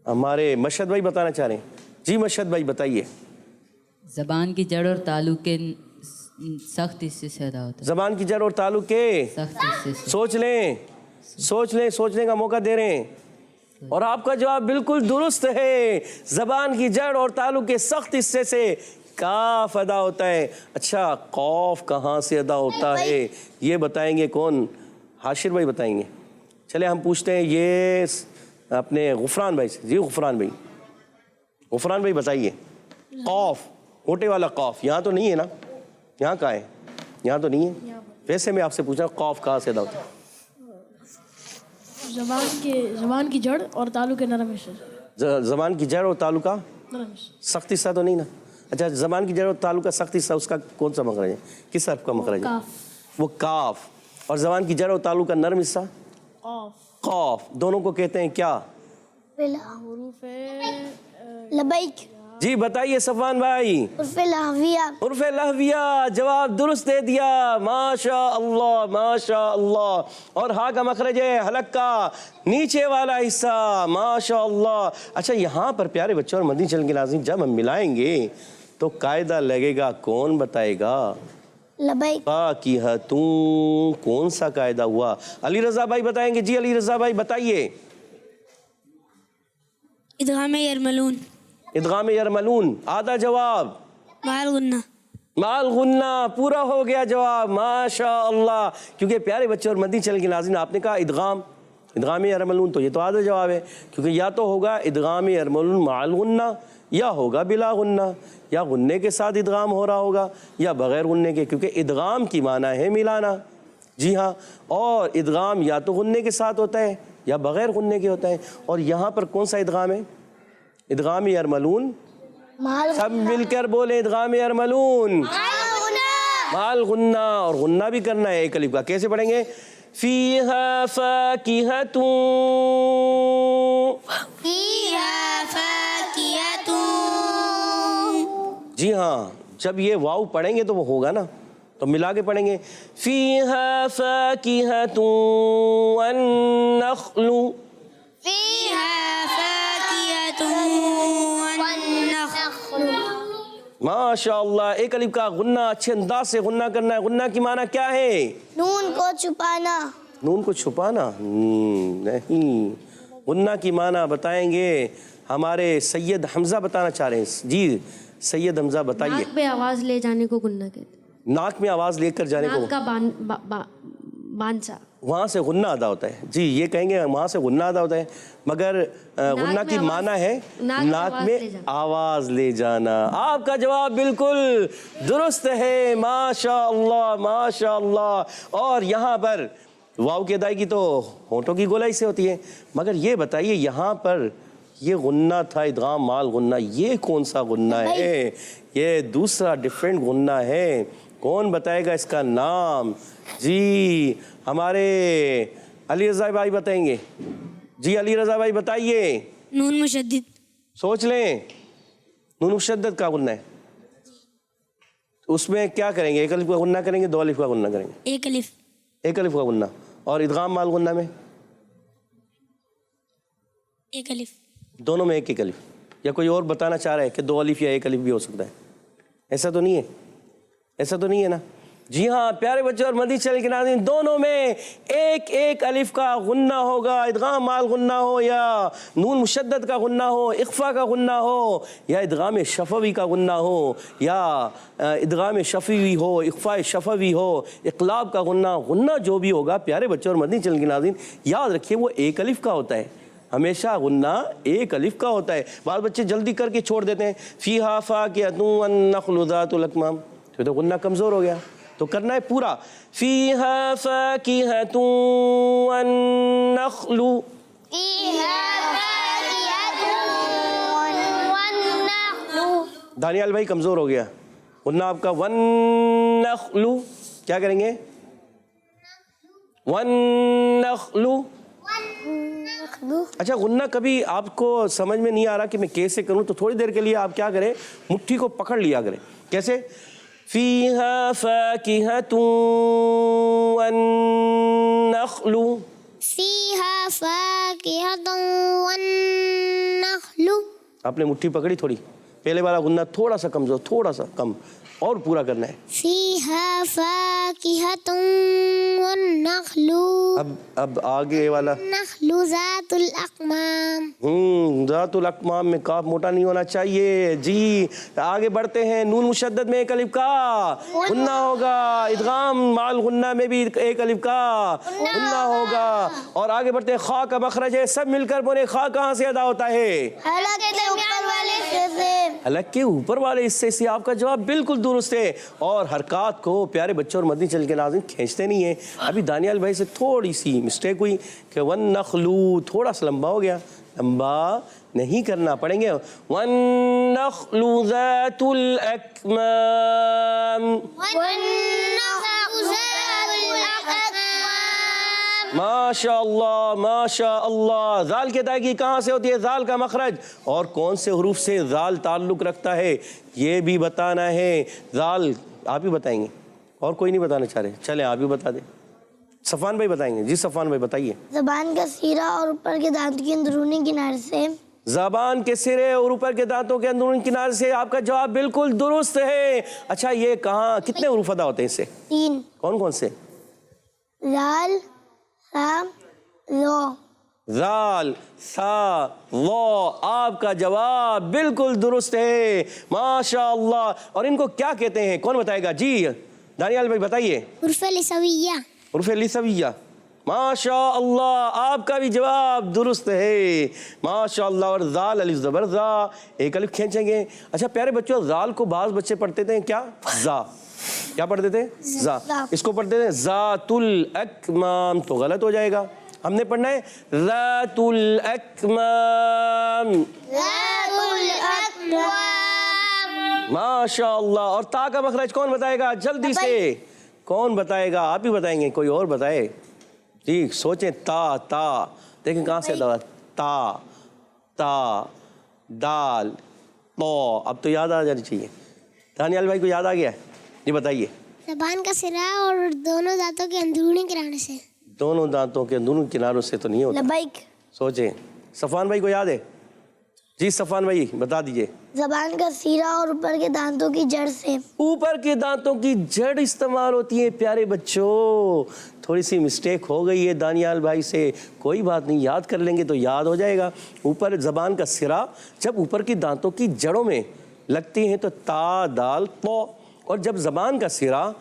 हमारे मशहद भाई बताना चाह रहे हैं। जी मशहद भाई बताइए। ज़बान की जड़ और तालुक के सख्त हिस्से से अदा होता है। ज़बान की जड़ और तालुक के सख्त हिस्से से। सोच लें, सोच लें, सोचने का मौका दे रहे हैं। और आपका जवाब बिल्कुल दुरुस्त है। ज़बान की जड़ और तालुक के सख्त हिस्से से काफ अदा होता है। अच्छा, कौफ कहाँ से अदा होता है ये बताएंगे कौन? हाशिर भाई बताएंगे। चले हम पूछते हैं ये अपने गुफरान भाई से। जी गुफरान भाई, गुफरान भाई बताइए। कौफ, मोटे वाला कौफ यहाँ तो नहीं है ना? यहाँ कहाँ है? यहाँ तो नहीं है। वैसे मैं आपसे पूछा कौफ कहाँ से अदा होता है? ज़बान की जड़ और तालु के नरम हिस्से। ज़बान की जड़ और तालु का नरम हिस्सा। सख्त हिस्सा तो नहीं ना? अच्छा, ज़बान की जड़ और तालु का सख्त हिस्सा, उसका कौन सा मखरज है? किस हर्फ का मखरज है? वो काफ। और ज़बान की जड़ और तालु का नरम हिस्सा कौफ। दोनों को कहते हैं क्या? लबैक। जी बताइए सफ़वान भाई। उर्फ़े लहविया। उर्फ़े लहविया, जवाब दुरुस्त दे दिया। माशा अल्लाह, माशा अल्लाह। और हा का मखरज है हलक का नीचे वाला हिस्सा। माशा अल्लाह। अच्छा, यहाँ पर प्यारे बच्चों और मदनी चैनल के नाज़रीन, जब हम मिलाएंगे तो कायदा लगेगा, कौन बताएगा? लबैक। फाकिहतुन, कौन सा कायदा हुआ? अली रज़ा भाई बताएंगे। जी अली रज़ा भाई बताइए। इदगाम यरमलून। इदगाम यरमलून, आधा जवाब माल गुन्ना। माल गुन्ना, पूरा हो गया जवाब, माशा अल्लाह। क्योंकि प्यारे बच्चे और मदनी चैनल के नाज़रीन, आपने कहा इदगाम यरमलून, तो ये तो आधा जवाब है, क्योंकि या तो होगा इदगाम यरमलून माल गुन्ना, या होगा बिला गुन्ना, या गुन्ने के साथ इदगाम हो रहा होगा या बग़ैर गुन्ने के, क्योंकि इदगाम की माना है मिलाना। जी हाँ, और इदगाम या तो गुन्ने के साथ होता है या बग़ैर गुन्ने के होता है। और यहाँ पर कौन सा इदगाम है? इदगाम यरमलून। सब मिलकर बोले इदगाम यरमलून माल गुन्ना, और गुन्ना भी करना है एक अलिफ का। कैसे पढ़ेंगे? फीहा फाकिहतुन, जी हाँ, जब ये वाव पढ़ेंगे तो वो होगा ना, तो मिला के पढ़ेंगे फीहा फाकिहतुन वन नख्लु, माशाअल्लाह। एक अलिफ का गुन्ना अच्छे अंदाज से गुन्ना करना है। गुन्ना की माना क्या है? नून को छुपाना। नून को छुपाना? नहीं, गुन्ना की माना बताएंगे हमारे सैयद हमजा, बताना चाह रहे हैं। जी सैयद हमजा बताइए। नाक पे आवाज ले जाने को गुन्ना कहते हैं। नाक में आवाज लेकर जाने को, नाक का बांसा, वहाँ से गुन्ना अदा होता है। जी ये कहेंगे वहाँ से गुन्ना अदा होता है, मगर गुन्ना की माना है नाक में आवाज ले जाना। आपका जवाब बिल्कुल दुरुस्त है, माशाअल्लाह माशाअल्लाह। और यहाँ पर वाव की अदायगी तो होंठों की गोलाई से होती है, मगर ये बताइए यहाँ पर ये गुन्ना था इदगाम माल गुन्ना, ये कौन सा गुन्ना है? ये दूसरा डिफरेंट गुन्ना है। कौन बताएगा इसका नाम? जी हमारे अली रज़ा भाई बताएंगे। जी अली रज़ा भाई बताइए। नून मुशद्दिद। सोच लें, नून मुशद्दद का गुन्ना है, उसमें क्या करेंगे? एक अलिफ का गुन्ना करेंगे, दो अलिफ का गुन्ना करेंगे? एक अलिफ। एक अलिफ का गुन्ना। और इदगाम माल गुन्ना में? एक अलिफ। दोनों में एक एक अलिफ। या कोई और बताना चाह रहा है कि दो अलिफ या एक अलिफ भी हो सकता है? ऐसा तो नहीं है, ऐसा तो नहीं है ना? जी हाँ प्यारे बच्चों और मदनी चैनल के नाज़रीन, दोनों में एक एक अलिफ का गुन्ना होगा। इदगाम माल गुन्ना हो या नून मुशद्दद का गुन्ना हो, इख्फा का गुन्ना हो या इदगाम शफवी का गुन्ना हो या इदगाम शफवी हो, इख्फा शफवी हो, इक़लाब का गुन्ना। गुन्ना जो भी होगा प्यारे बच्चों और मदनी चैनल के नाज़रीन, याद रखिए वो एक अलिफ का होता है। हमेशा गुन्ना एक अलिफ का होता है। बाल बच्चे जल्दी करके छोड़ देते हैं फ़ीहा फ़ाकिहतुन वन नख्लु ज़ातुल अकमाम, तो गुन्ना कमज़ोर हो गया। तो करना है पूरा फ़ीहा फ़ाकिहतुन वन नख्लु, दानियाल भाई कमज़ोर हो गया गुन्ना आपका। वन नख्लु क्या करेंगे? वन नख्लु। अच्छा गुन्ना कभी आपको समझ में नहीं आ रहा कि मैं कैसे करूं, तो थोड़ी देर के लिए आप क्या करें, मुट्ठी को पकड़ लिया करें। कैसे? फ़ीहा फ़ाकिहतुन वन नख्लु, फ़ीहा फ़ाकिहतुन वन नख्लु। आपने मुट्ठी पकड़ी थोड़ी, पहले वाला गुन्ना थोड़ा सा कमज़ोर, थोड़ा सा कम, और पूरा करना है। फ़ीहा फ़ाकिहतुन वन नख्लु। अब आगे वाला नख्लु ज़ातुल अकमाम। ज़ातुल अकमाम में काफ मोटा नहीं होना चाहिए। जी आगे बढ़ते हैं। नून मुशद्दद में एक अलिफ का गुन्ना होगा, इदगाम माल गुन्ना में भी एक अलिफ का गुन्ना होगा। और आगे बढ़ते हैं। खा का मखरज है, सब मिलकर बोले खा कहाँ से अदा होता है? हलक के ऊपर वाले हिस्से से। हलक के ऊपर वाले हिस्से से। आपका जवाब बिल्कुल दुरुस्त है। और हरकत को प्यारे बच्चों और मदनी चैनल के नाज़रीन खींचते नहीं है। अभी दानियाल भाई से थोड़ी सी मिस्टेक हुई कि वन नख्लू थोड़ा सा लंबा हो गया, लंबा नहीं करना पड़ेंगे। वन नख्लु ज़ातुल अकमाम, माशाअल्लाह माशाअल्लाह। ज़ाल की अदायगी कहाँ से होती है? ज़ाल का मखरज और कौन से हरूफ से ज़ाल ताल्लुक़ रखता है ये भी बताना है। ज़ाल आप ही बताएंगे, और कोई नहीं बताना चाह रहे? चलें आप ही बता दें। सफ़ान भाई बताएंगे। जी सफ़ान भाई बताइए। ज़बान का सिरा और ऊपर के दांत के अंदरूनी किनारे से। ज़बान के सिरे और ऊपर के दांतों के अंदरूनी किनारे से। आपका जवाब बिल्कुल दुरुस्त है। अच्छा ये कहाँ कितने हरूफ अदा होते हैं इससे? 3। कौन कौन से? लाल, रा, लो। زال سا وہ. آپ کا جواب بالکل درست ہے ماشاء اللہ. اور ان کو کیا کہتے ہیں کون بتائے گا؟ جی دانیال بھائی بتائیے. حروف لسویہ. حروف لسویہ. ماشاء اللہ آپ کا بھی جواب درست ہے ماشاء اللہ. اور زال الف زبر زا, ایک الف کھینچیں گے. اچھا پیارے بچوں, زال کو بعض بچے پڑھتے تھے کیا؟ زا. کیا پڑھتے تھے؟ زا. اس کو پڑھتے تھے ذات الاکمام, تو غلط ہو جائے گا. ہم نے پڑھنا ہے ذات الاکمام. ماشاء اللہ. اور تا کا مخرج کون بتائے گا جلدی سے؟ کون بتائے گا؟ آپ ہی بتائیں گے, کوئی اور بتائے؟ جی سوچیں. تا تا دیکھیں کہاں سے دوا. تا تا دال تو. اب تو یاد آ جانی چاہیے. دانیال بھائی کو یاد آ گیا؟ جی بتائیے. زبان کا سرا اور دونوں دانتوں کے اندرونی کنارے سے. دونوں دانتوں کے دونوں کناروں سے تو نہیں ہوتا. لبیک. سوچیں. صفوان بھائی کو یاد ہے؟ جی صفوان بھائی بتا دیجئے. زبان کا سیرا اور اوپر کے دانتوں کی جڑ سے. اوپر کے دانتوں کی جڑ استعمال ہوتی ہے پیارے بچوں. تھوڑی سی مسٹیک ہو گئی ہے دانیال بھائی سے, کوئی بات نہیں, یاد کر لیں گے تو یاد ہو جائے گا. اوپر زبان کا سرا جب اوپر کی دانتوں کی جڑوں میں لگتی ہیں تو تا دال تو, اور جب زبان کا سرا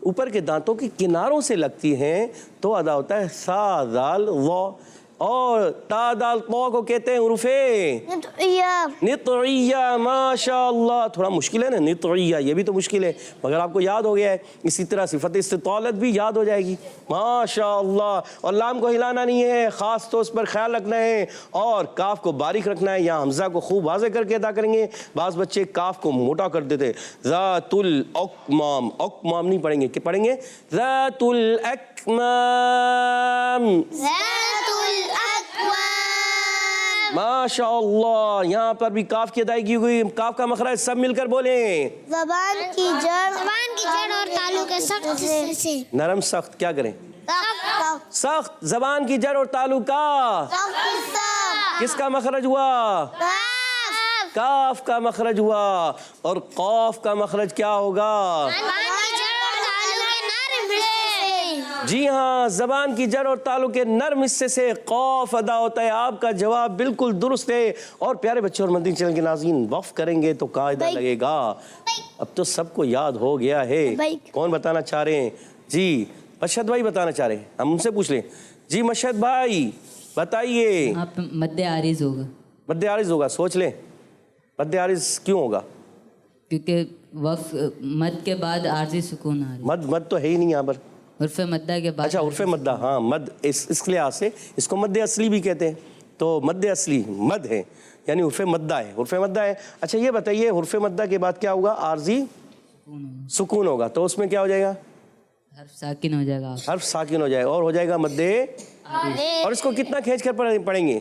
اوپر کے دانتوں کی کناروں سے لگتی ہیں تو ادا ہوتا ہے سا دال و. اور تا دال تو کو کہتے ہیں حروف نطعیہ. ماشاء اللہ تھوڑا مشکل ہے نا نطعیہ, یہ بھی تو مشکل ہے مگر آپ کو یاد ہو گیا ہے. اسی طرح صفت استطالت بھی یاد ہو جائے گی ماشاء اللہ. اور لام کو ہلانا نہیں ہے, خاص طور پر خیال رکھنا ہے. اور کاف کو باریک رکھنا ہے. یہاں حمزہ کو خوب واضح کر کے ادا کریں گے. بعض بچے کاف کو موٹا کر دیتے. ذات الاکمام, اکمام نہیں پڑھیں گے, کہ پڑھیں گے ذات الاکمام. ماشاء اللہ. یہاں پر بھی کاف کی ادائیگی ہوئی. کاف کا مخرج سب مل کر بولیں. زبان کی جڑ. زبان کی جڑ اور تالو کے سخت سے. نرم سخت کیا کریں؟ سخت. زبان کی جڑ اور تالو کا کس کا مخرج ہوا؟ کاف کا مخرج ہوا. اور قاف کا مخرج کیا ہوگا؟ جی ہاں, زبان کی جڑ اور تالو کے نرم حصے سے قاف ادا ہوتا ہے. آپ کا جواب بالکل درست ہے. اور پیارے بچوں اور مدنی چینل کے ناظرین وقف کریں گے تو قاعدہ لگے گا. اب تو سب کو یاد ہو گیا ہے. کون بتانا چاہ رہے ہیں؟ جی مشہد بھائی بتانا چاہ رہے ہیں, ہم ان سے پوچھ لیں. جی مشہد بھائی بتائیے. آپ مد عارض ہوگا. مد عارض ہوگا, سوچ لیں. مد عارض کیوں ہوگا؟ کیونکہ وقف مد کے بعد عارضی سکون آ رہی ہے. مد تو ہے ہی نہیں یہاں پر. حرف مدہ کے بعد. اچھا حرف مدہ, ہاں مد اس لحاظ سے اس کو مد اصلی بھی کہتے ہیں. تو مد اصلی مد ہے یعنی حرف مدہ ہے. حرف مدہ ہے. اچھا یہ بتائیے حرف مدہ کے بعد کیا ہوگا؟ عارضی سکون ہوگا. تو اس میں کیا ہو جائے گا؟ حرف ساکن ہو جائے گا. حرف ساکن ہو جائے گا اور ہو جائے گا مد. اور اس کو کتنا کھینچ کر پڑھیں گے؟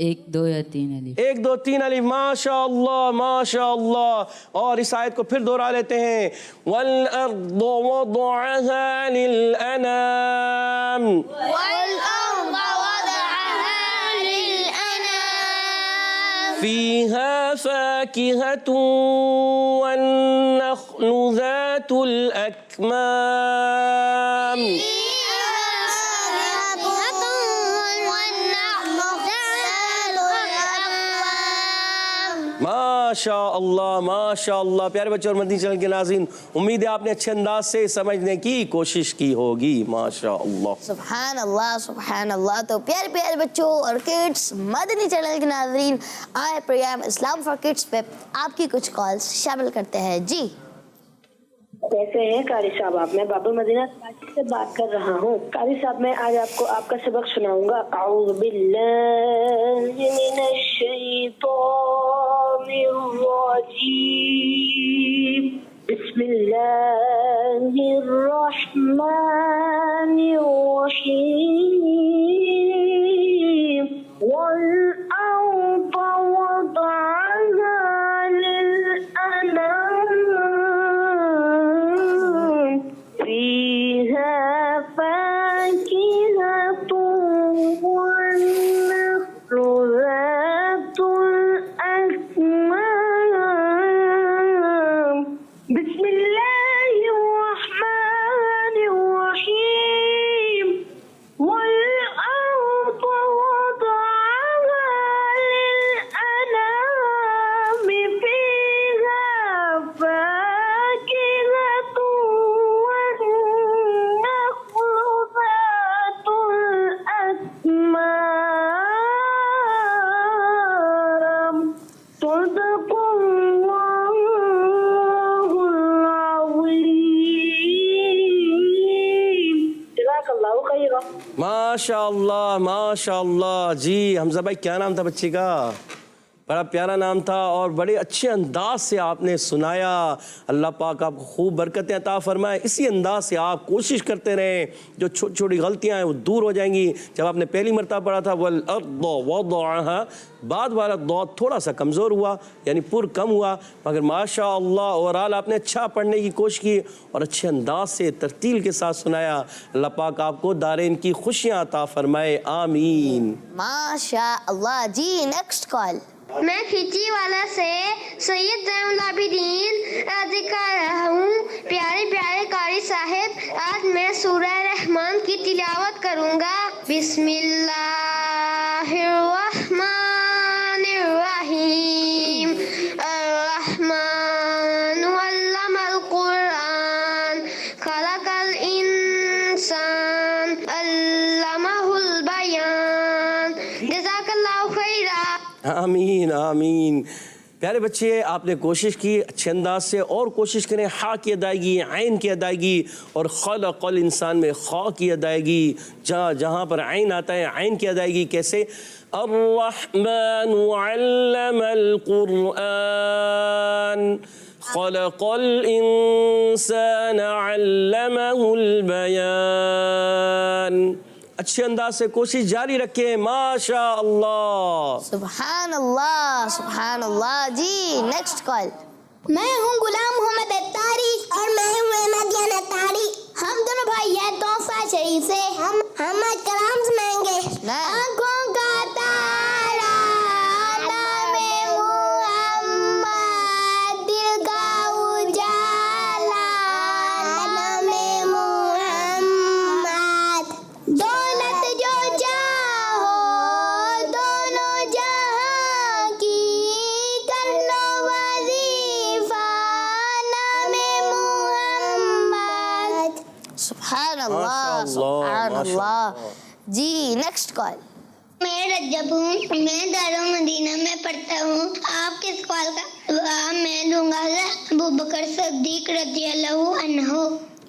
1 2 یا 3 الف. 1 2 3 الف. ماشاء اللہ ماشاء اللہ. اور اس آیت کو پھر دوہرا لیتے ہیں. وَالْأَرْضَ وَضَعَهَا لِلْأَنَامِ. والأرض وضعها للأنام. فِيهَا فَاكِهَةٌ وَالنَّخْلُ ذَاتُ الْأَكْمَامِ. ماشاء اللہ ماشاء اللہ. پیارے بچے اور مدنی چینل کے ناظرین, امید ہے آپ نے اچھے انداز سے سمجھنے کی کوشش کی ہوگی. ماشاء اللہ سبحان اللہ سبحان اللہ. تو پیارے پیارے بچوں اور کڈس مدنی چینل کے ناظرین, آئے پروگرام اسلام فار کڈس پہ آپ کی کچھ کالز شامل کرتے ہیں. جی کیسے ہیں قاری صاحب آپ؟ میں بابا مدینہ سے بات کر رہا ہوں. قاری صاحب میں آج آپ کو آپ کا سبق سناؤں گا. اعوذ باللہ من الشیطان الرجیم. بسم اللہ الرحمن الرحیم. والأرض وضعها للأنام. فيها فاكهة والنخل ذات الأكمام. بسم الله الرحمن الرحيم. माशाअल्लाह माशाअल्लाह। जी हमजा भाई, क्या नाम था बच्चे का? बड़ा प्यारा नाम था और बड़े अच्छे अंदाज से आपने सुनाया। अल्लाह पाक आपको खूब बरकतें अता फरमाए। इसी अंदाज से आप कोशिश करते रहें, जो छोटी छोटी गलतियां हैं वो दूर हो जाएंगी। जब आपने पहली मरतबा पढ़ा था वल अर्द वदअहा, बाद वाला दौद थोड़ा सा कमज़ोर हुआ, यानी पुर कम हुआ, मगर माशाअल्लाह ओवरऑल आपने अच्छा पढ़ने की कोशिश की और अच्छे अंदाज से तरतील के साथ सुनाया। अल्लाह पाक आपको दारेन की खुशियाँ अता फरमाए, आमीन। माशाअल्लाह। जी नेक्स्ट कॉल। मैं खिचीवाला से सैयद ज़ैनुल आबिदीन जिक्र कर रहा हूँ। प्यारे प्यारे कारी साहब, आज मैं सूरह रहमान की तिलावत करूँगा। बिस्मिल्लाहिर्रहमानिर्रहीम। अर्रहमानु अल्लमल कुरआन, खलकल इंसान, अल्लमहुल बयान। जज़ाकल्लाहु खैरा। आमीन आमीन। प्यारे बच्चे, आपने कोशिश की अच्छे अंदाज से, और कोशिश करें हा की अदायगी, ऐन की अदायगी और खलक़ल इंसान में खा की अदायगी। जहाँ जहाँ पर ऐन आता है ऐन की अदायगी कैसे? अर्रहमान अल्लमल कुरआन, खलक़ल इंसान अल्लमहुल बयान। अच्छे अंदाज से कोशिश जारी रखें। माशा अल्लाह। सुभान अल्लाह सुभान अल्लाह। जी नेक्स्ट कॉल। मैं हूँ गुलाम मोहम्मद अत्तारी और मैं हूँ अहमदियान अत्तारी। हम दोनों भाई हैं तोहफा शरीफ से। हम कलाम सुनाएंगे। आँखों का तारा नामे मुहम्मद, दिल का उजाला नामे मुहम्मद, दौलत जो चाहो दोनों जहां की, कर लो वजीफा नामे मुहम्मद। सुभान अल्लाह माशाअल्लाह, सुभान अल्लाह। माशाअल्लाह। जी नेक्स्ट कॉल। मैं रज्जब हूँ, मैं दारुल मदीना में पढ़ता हूँ। आपके सवाल का जवाब मैं दूंगा अबू बकर सिद्दीक रज़ियल्लाहु अन्हु।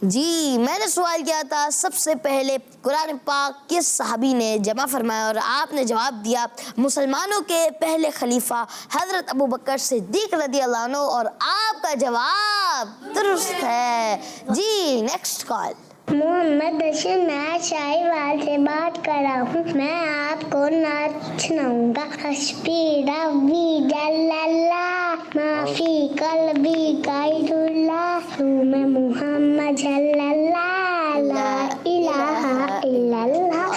जी मैंने सवाल किया था सबसे पहले कुरान पाक किस सहाबी ने जमा फरमाया, और आपने जवाब दिया मुसलमानों के पहले खलीफा हजरत अबू बकर सिद्दीक रज़ियल्लाहु अन्हु, और आपका जवाब दुरुस्त है। जी नेक्स्ट कॉल। मोहम्मद बशीर मैं शाहीवाल से बात कर रहा हूँ। मैं आपको नाच सुनाऊंगा। हस्बी रब्बी जल्लल्लाह, माफी कल्बी गायरुल्लाह, मैं मोहम्मद सल्लल्लाह, ला इलाहा इल्लल्लाह।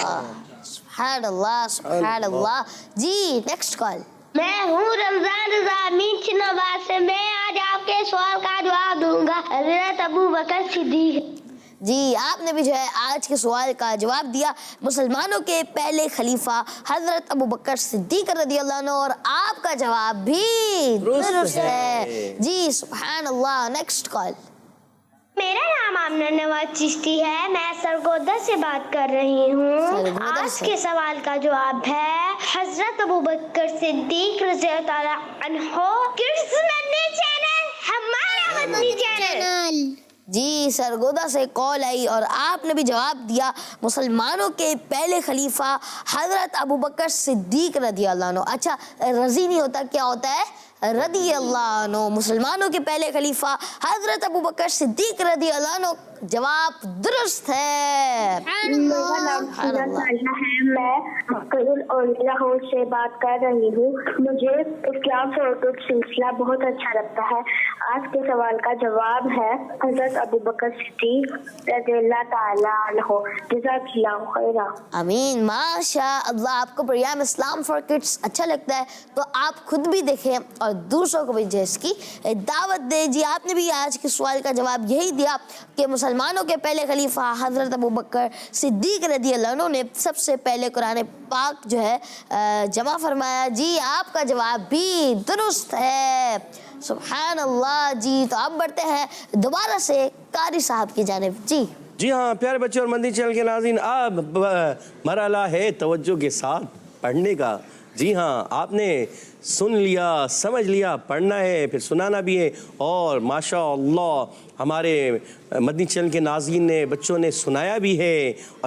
सुभान अल्लाह सुभान अल्लाह। जी नेक्स्ट कॉल। मैं हूँ रमजान रज़ा मीन छिन्नवाद से। मैं आज आपके सवाल का जवाब दूंगा। हजरत अबू बकर सिद्दीक। जी आपने भी जो है आज के सवाल का जवाब दिया। मुसलमानों के पहले खलीफा हजरत अबू बकर सिद्दीक रज़ियल्लाहु अन्हु, और आपका जवाब भी दुरुस्त है। जी सुभान अल्लाह। Next call. मेरा नाम आमना नवाज चिश्ती है। मैं सरगोदा से बात कर रही हूँ। सरगोदा आज से। के सवाल का जवाब है हजरत अबू बकर सिद्दीक रज़ियल्लाहु अन्हु। किड्स मदनी चैनल हमारा मदनी चैनल। जी सरगोदा से कॉल आई और आपने भी जवाब दिया मुसलमानों के पहले खलीफा हजरत अबू बकर सिद्दीक रज़ियल्लाहु अन्हु। अच्छा रजी नहीं होता, क्या होता है? रज़ियल्लाहु अन्हु। मुसलमानों के पहले खलीफा हजरत अबू बकर सिद्दीक रज़ियल्लाहु अन्हु। जवाब दुरुस्त है। मेरा नाम सीना सालिया है। मैं मक्करुल औलिया हाउस से बात कर रही हूँ। मुझे इस्लाम फॉरवर्ड सिलसिला बहुत अच्छा लगता है। आज के सवाल का जवाब है हजरत अबू बकर सिद्दीक रज़ियल्लाहु ताला अन्हु। जज़ाकल्लाहु खैरा। आमीन। माशा अल्लाह। आपको प्रोग्राम इस्लाम फॉर किड्स अच्छा लगता है तो आप खुद भी देखें और दूसरों को भी इसकी दावत दें। जी आपने भी आज के सवाल का जवाब यही दिया कि मुसलमानों के पहले खलीफा हजरत अबू बकर सिद्दीक रज़ियल्लाहु अन्हु ने सबसे पहले कुरान पाक जो है जमा फरमाया। जी आपका जवाब भी दुरुस्त है। सुभान अल्लाह। जी तो अब बढ़ते हैं दोबारा से कारी साहब की जानिब। जी हाँ प्यारे बच्चे और मंदिर चैनल के नाज़रीन, अब मरहला है तवज्जो के साथ पढ़ने का। جی ہاں، آپ نے سن لیا، سمجھ لیا، پڑھنا ہے پھر سنانا بھی ہے، اور ماشاء اللہ ہمارے مدنی چینل کے ناظرین نے، بچوں نے سنایا بھی ہے،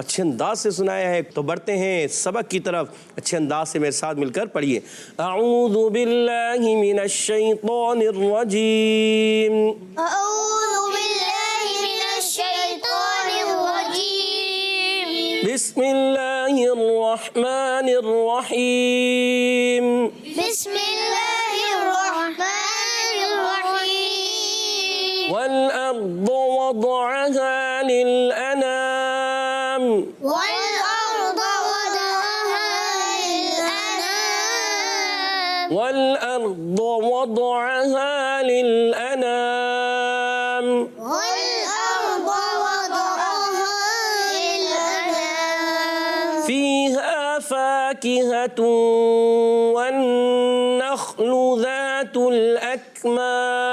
اچھے انداز سے سنایا ہے۔ تو بڑھتے ہیں سبق کی طرف، اچھے انداز سے میرے ساتھ مل کر پڑھیے۔ اعوذ باللہ من الشیطان الرجیم، أعوذ بالله من الشيطان الرجيم بسم اللہ الرحمن الرحیم، بسم الله الرحمن الرحيم والأرض وضعها للأنام، والأرض وضعها للأنام والأرض وضعها للأنام، والأرض وضعها للأنام فيها فاكهة والنخل ذات الأكمام،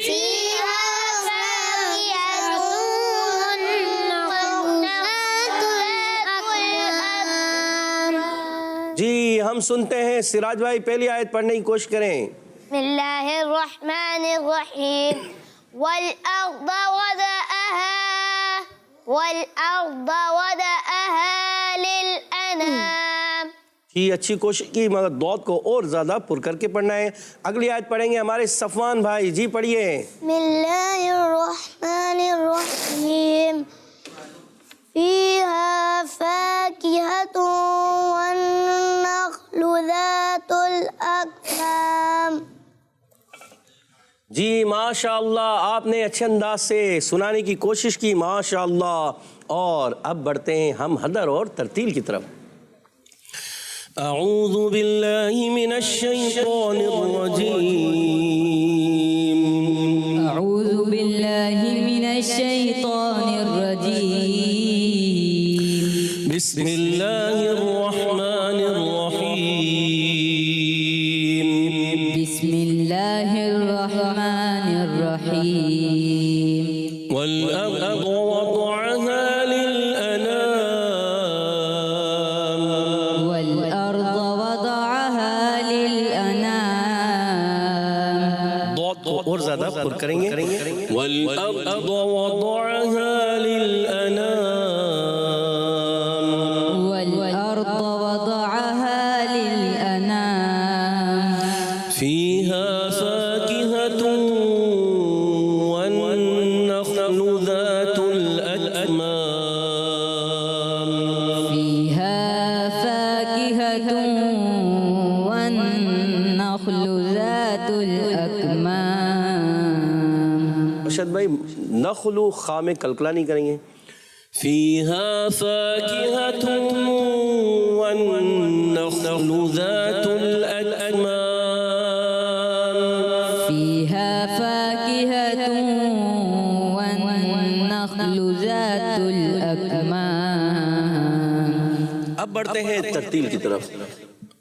فيها فاكهة والنخل ذات الأكمام جی ہم سنتے ہیں۔ سراج بھائی پہلی آیت پڑھنے کی کوشش کریں۔ بسم الله الرحمن الرحيم والأرض وضعها للأنام جی اچھی کوشش کی، مگر دوت کو اور زیادہ پر کر کے پڑھنا ہے۔ اگلی آیت پڑھیں گے ہمارے صفوان بھائی، جی پڑھیے۔ بسم الله الرحمن الرحيم فيها فاكهة والنخل ذات الأكمام جی ماشاء اللہ آپ نے اچھے انداز سے سنانے کی کوشش کی، ماشاء اللہ۔ اور اب بڑھتے ہیں ہم حدر اور ترتیل کی طرف۔ اعوذ باللہ من الشیطان الرجیم، أعوذ بالله من الشيطان الرجيم بسم اللہ الرحمن الرحیم، بسم الله الرحمن الرحيم والأرض وضعها للأنام، والأرض وضعها للأنام ضاد کو اور زیادہ پر کریں گے۔ والأرض وضعها للأنام، والأرض وضعها للأنام فيها فاكهة والنخل ذات الأكمام، فيها فاكهة والنخل ذات الأكمام ارشد بھائی نخل و خا میں کلکلا نہیں کریں گے۔ فيها فاكهة والنخل ذات الأكمام، فيها فاكهة والنخل ذات الأكمام اب بڑھتے ہیں ترتیل کی طرف۔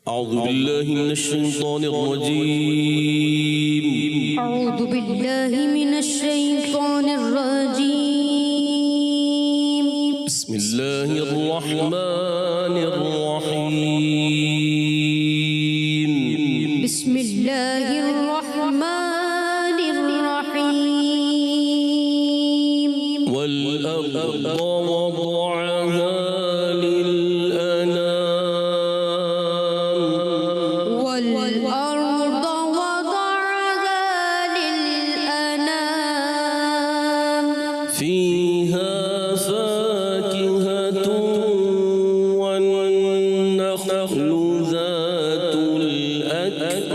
اعوذ باللہ من الشیطان الرجیم، أعوذ بالله من الشيطان الرجيم بسم اللہ الرحمن الرحیم، بسم الله الرحمن الرحيم والأرض وضعها للأنام، والأرض وضعها للأنام فيها فاكهة والنخل ذات الأكمام،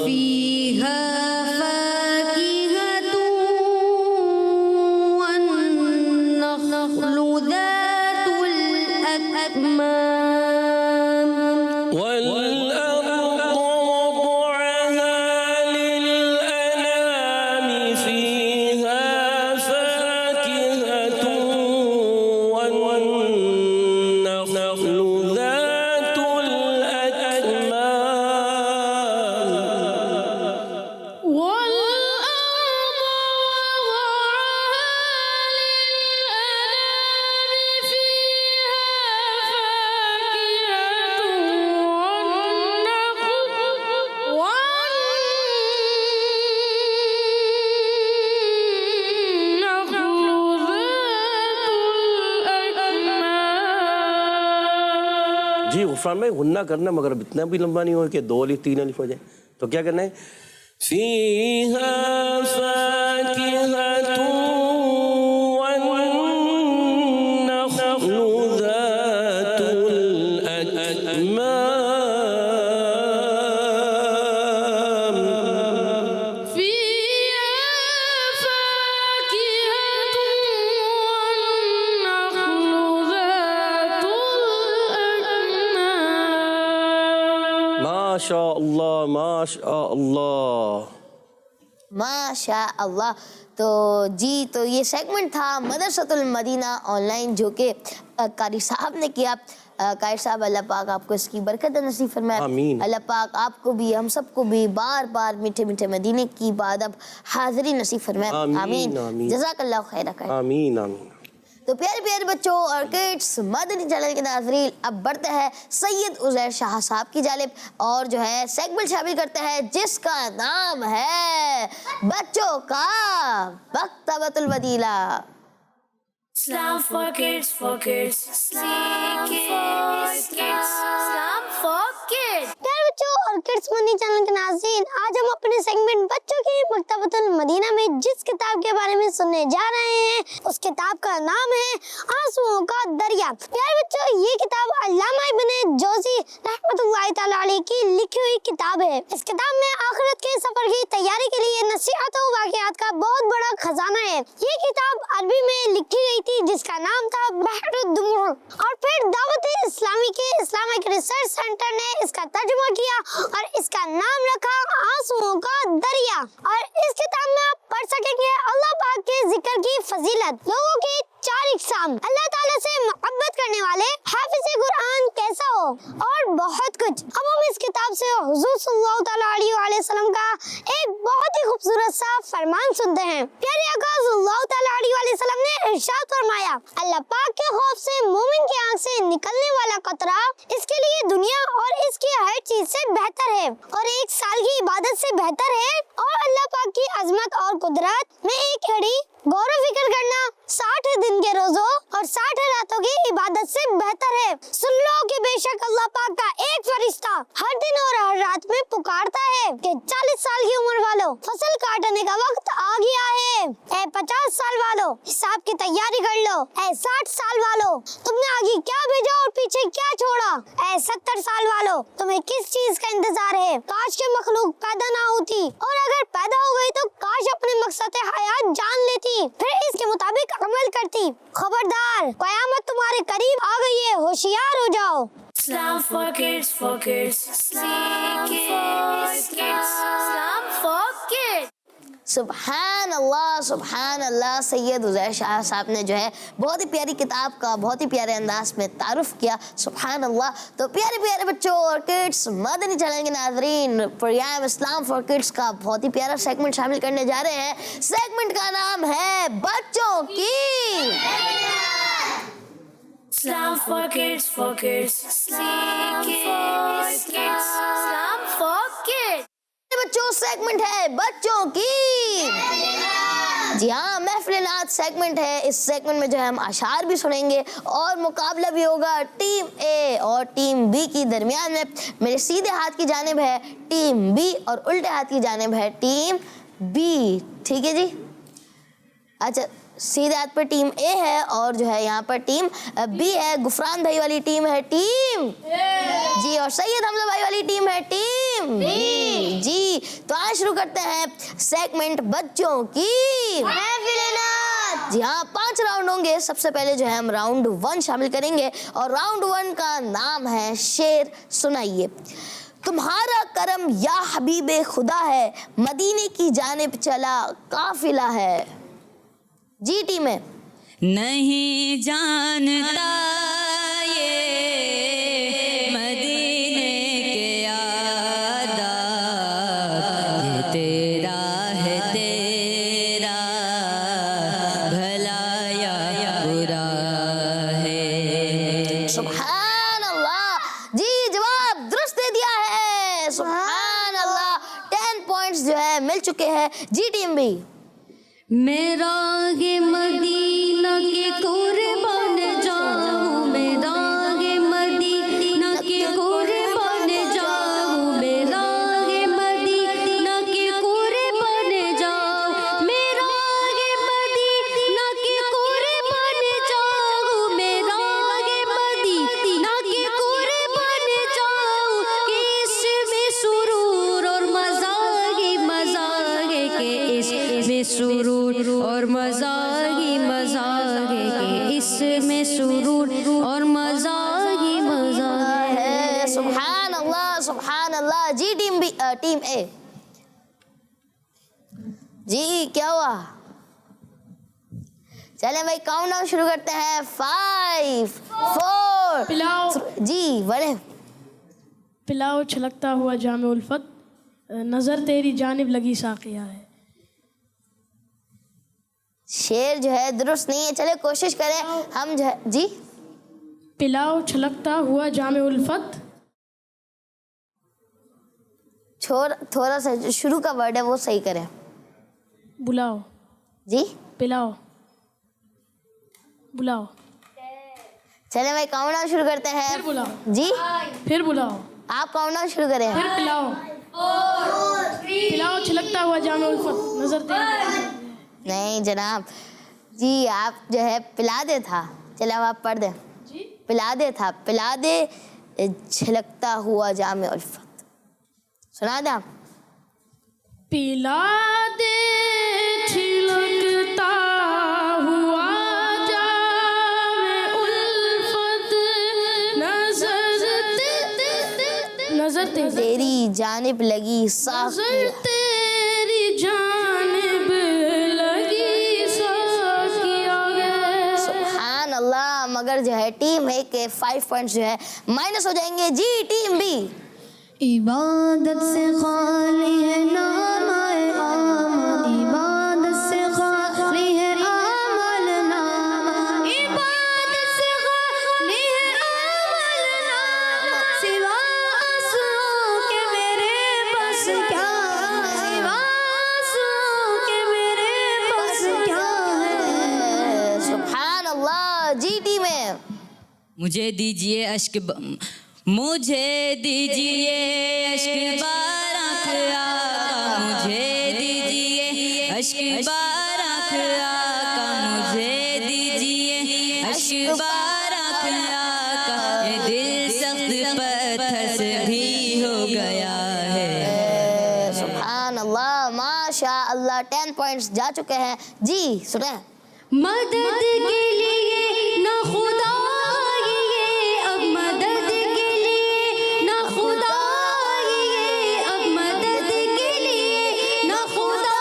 فيها فاكهة والنخل ذات الأكمام والأرض وضعها للأنام، فيها فاكهة والنخل ذات الأكمام، والأرض وضعها للأنام فيها जी गुफरान भाई गुन्ना करना, मगर अब इतना भी लंबा नहीं हो कि 2 अलिफ 3 अलिफ हो जाए। तो क्या करना है? फीहा फाकिहतुन वन्नख्लु ज़ातुल अकमाम। माशा अल्लाह माशा अल्लाह माशा अल्लाह। तो जी, तो ये सेगमेंट था मदरसतुल मदीना ऑनलाइन जो कि कारी साहब ने किया। कारी साहब, अल्लाह पाक आपको इसकी बरकत नसीब फरमाए। आमीन। अल्लाह पाक आपको भी हम सबको भी बार बार मीठे मीठे मदीने की इबादत हाज़िरी नसीब फरमाए। आमीन, आमीन। जज़ाकल्लाह खैर। आमीन आमीन। तो प्यारे प्यारे बच्चों और किड्स, मदनी चैनल के नाज़रीन, अब बढ़ते हैं सैयद उज़ैर शाह साहब की जानिब और जो है सेगमेंट शामिल करते हैं जिसका नाम है बच्चों का मकतबतुल Medina. Islam for kids, Islam for kids, Islam for kids. प्यारे बच्चों और किड्स मदनी चैनल के नाज़रीन, आज हम अपने सेगमेंट बच्चों की मकतबतुल मदीना में जिस किताब के बारे में सुनने जा रहे हैं उस किताब का नाम है आंसुओं का दरिया। प्यारे बच्चों, ये किताब अल्लामा इब्न जौज़ी रहमतुल्लाहि तआला अलैह की लिखी हुई किताब है। इस किताब में आखिरत के सफर की तैयारी के लिए नसीहत और वाक़ियात का बहुत बड़ा खजाना है। ये किताब अरबी में लिखी गई थी जिसका नाम था बहरुद्दुमूर, और फिर दावत इस्लामी के इस्लामिक रिसर्च सेंटर ने इसका तर्जुमा किया और इसका नाम रखा आंसुओं का दरिया। और इस किताब में आप पढ़ सकेंगे अल्लाह पाक के जिक्र की फजीलत, लोगों की 4 इक़साम, अल्लाह ताला से मोहब्बत करने वाले हाफिज़ कुरान कैसा हो और बहुत कुछ। अब हम इस किताब से हुज़ूर सल्लल्लाहु तआला अलैहि वसल्लम का एक बहुत ही खूबसूरत सा फरमान सुनते हैं। प्यारे आका सल्लल्लाहु तआला अलैहि वसल्लम ने इरशाद फरमाया, अल्लाह पाक के खौफ से मोमिन की आंख से निकलने वाला कतरा इसके लिए दुनिया और इसकी हर चीज से बेहतर है और 1 साल की इबादत से बेहतर है, और अल्लाह पाक की अजमत और कुदरत में एक घड़ी गौर फिक्र करना 60 दिन के रोजों और 60 रातों की इबादत से बेहतर है। सुन लो कि बेशक अल्लाह पाक का एक फरिश्ता हर दिन और हर रात में पुकारता है कि 40 साल की उम्र वालों, फसल काटने का वक्त आ गया है। ए 50 साल वालों, हिसाब की तैयारी कर लो। ए 60 साल वालों, तुमने आगे क्या भेजा और पीछे क्या छोड़ा। ए 70 साल वालों, तुम्हें किस चीज का इंतजार है। काश के मखलूक पैदा ना होती, और अगर पैदा हो गई तो काश अपने मकसद हयात जान लेती, फिर इसके मुताबिक अमल करती। खबरदार, क़यामत तुम्हारे करीब आ गई है, होशियार हो जाओ। Islam for kids, Islam for kids, Islam for kids. सुभान अल्लाह। सैयद उज़ैर शाह साहब ने जो है बहुत ही प्यारी किताब का बहुत ही प्यारे अंदाज में तारुफ किया। सुभान अल्लाह। तो प्यारे प्यारे बच्चों और किड्स, मदनी चैनल के नाज़रीन, प्रोग्राम इस्लाम फॉर किड्स का बहुत ही प्यारा सेगमेंट शामिल करने जा रहे हैं। सेगमेंट का नाम है बच्चों की Islam for kids, Islam for kids, Islam for kids. बच्चों सेगमेंट है बच्चों की, जी हाँ, महफिल नात सेगमेंट है। इस सेगमेंट में जो है हम अशार भी सुनेंगे और मुकाबला भी होगा टीम ए और टीम बी की दरमियान में। मेरे सीधे हाथ की जानिब है टीम बी और उल्टे हाथ की जानिब है टीम बी, ठीक है जी। अच्छा, सीधे हाथ पर टीम ए है और जो है यहाँ पर टीम बी है। गुफरान भाई वाली टीम है टीम जी, और सैयद हमजा भाई वाली टीम है टीम बी जी। तो आज शुरू करते हैं सेगमेंट बच्चों की जी हाँ। 5 राउंड होंगे। सबसे पहले जो है हम राउंड 1 शामिल करेंगे और राउंड 1 का नाम है शेर सुनाइए। तुम्हारा करम या हबीबे खुदा है, मदीने की जानिब चला काफिला है। जी टीम है। नहीं जानता ये मदीने के आदाब, ये तेरा है तेरा भला या बुरा है। सुभान अल्लाह जी, जवाब दुरुस्त दे दिया है। सुभान अल्लाह। 10 पॉइंट्स जो है मिल चुके हैं। जी टीम भी। मेरा गे मदीना के कुर्बान जाऊं, मेरा गे मदीना سبحان اللہ سبحان اللہ. جی ٹیم بی ٹیم اے جی کیا ہوا؟ چلیں بھائی کاؤنٹ ڈاؤن شروع کرتے ہیں. 5 4 پلاؤ جی بڑے. پلاؤ چھلکتا ہوا جام الفت، نظر تیری جانب لگی ساقیہ ہے. شعر جو ہے درست نہیں ہے. چلے کوشش کریں ہم جو ہے. جی پلاؤ چھلکتا ہوا جام الفت، تھوڑا سا جو شروع کا ورڈ ہے وہ صحیح کریں. بلاؤ جی پلاؤ بلاؤ. چلے بھائی کاؤنٹ ڈاؤن شروع کرتے ہیں. پھر بلاؤ جی پھر بلاؤ آپ کاؤنٹ ڈاؤن شروع کریں. پھر پلاؤ. پلاؤ چھلکتا ہوا جام الفت، نظر تیری. نہیں جناب جی آپ جو ہے پلا دے تھا. چلے اب آپ پڑھ دیں. پلا دے تھا پلا دے چھلکتا ہوا جام الفت. سنا دیں آپ. پلا دے چھلکتا ہوا جام الفت، نظر تیری جانب لگی ساقیہ. تیری جانب لگی ساقیہ ہے. سبحان اللہ. مگر جو ہے ٹیم اے کے 5 پوائنٹس جو ہے مائنس ہو جائیں گے. جی ٹیم بی. عبادت سے خالی ہے نام عام، عبادت سے خالی ہے عمل نام، عبادت سے خالی ہے عمل نام، سوا آنسوؤں کے میرے پاس کیا ہے، سوا آنسوؤں کے میرے پاس کیا ہے. سبحان اللہ. جی ٹیم اے. مجھے دیجئے اشک مجھے دیجئے اشک بار آنکھ آقا، مجھے دیجئے اشک بار آنکھ آقا، مجھے دیجئے اشک بار آنکھ آقا، یہ دل سخت پتھر سے بھی ہو گیا ہے. سبحان اللہ ماشاء اللہ. 10 پوائنٹس جا چکے ہیں. جی سنیں. مدد کے لیے نہ خدا آئیے، اب مدد کے لیے نہ خدا آئیے، اب مدد کے لیے نہ خدا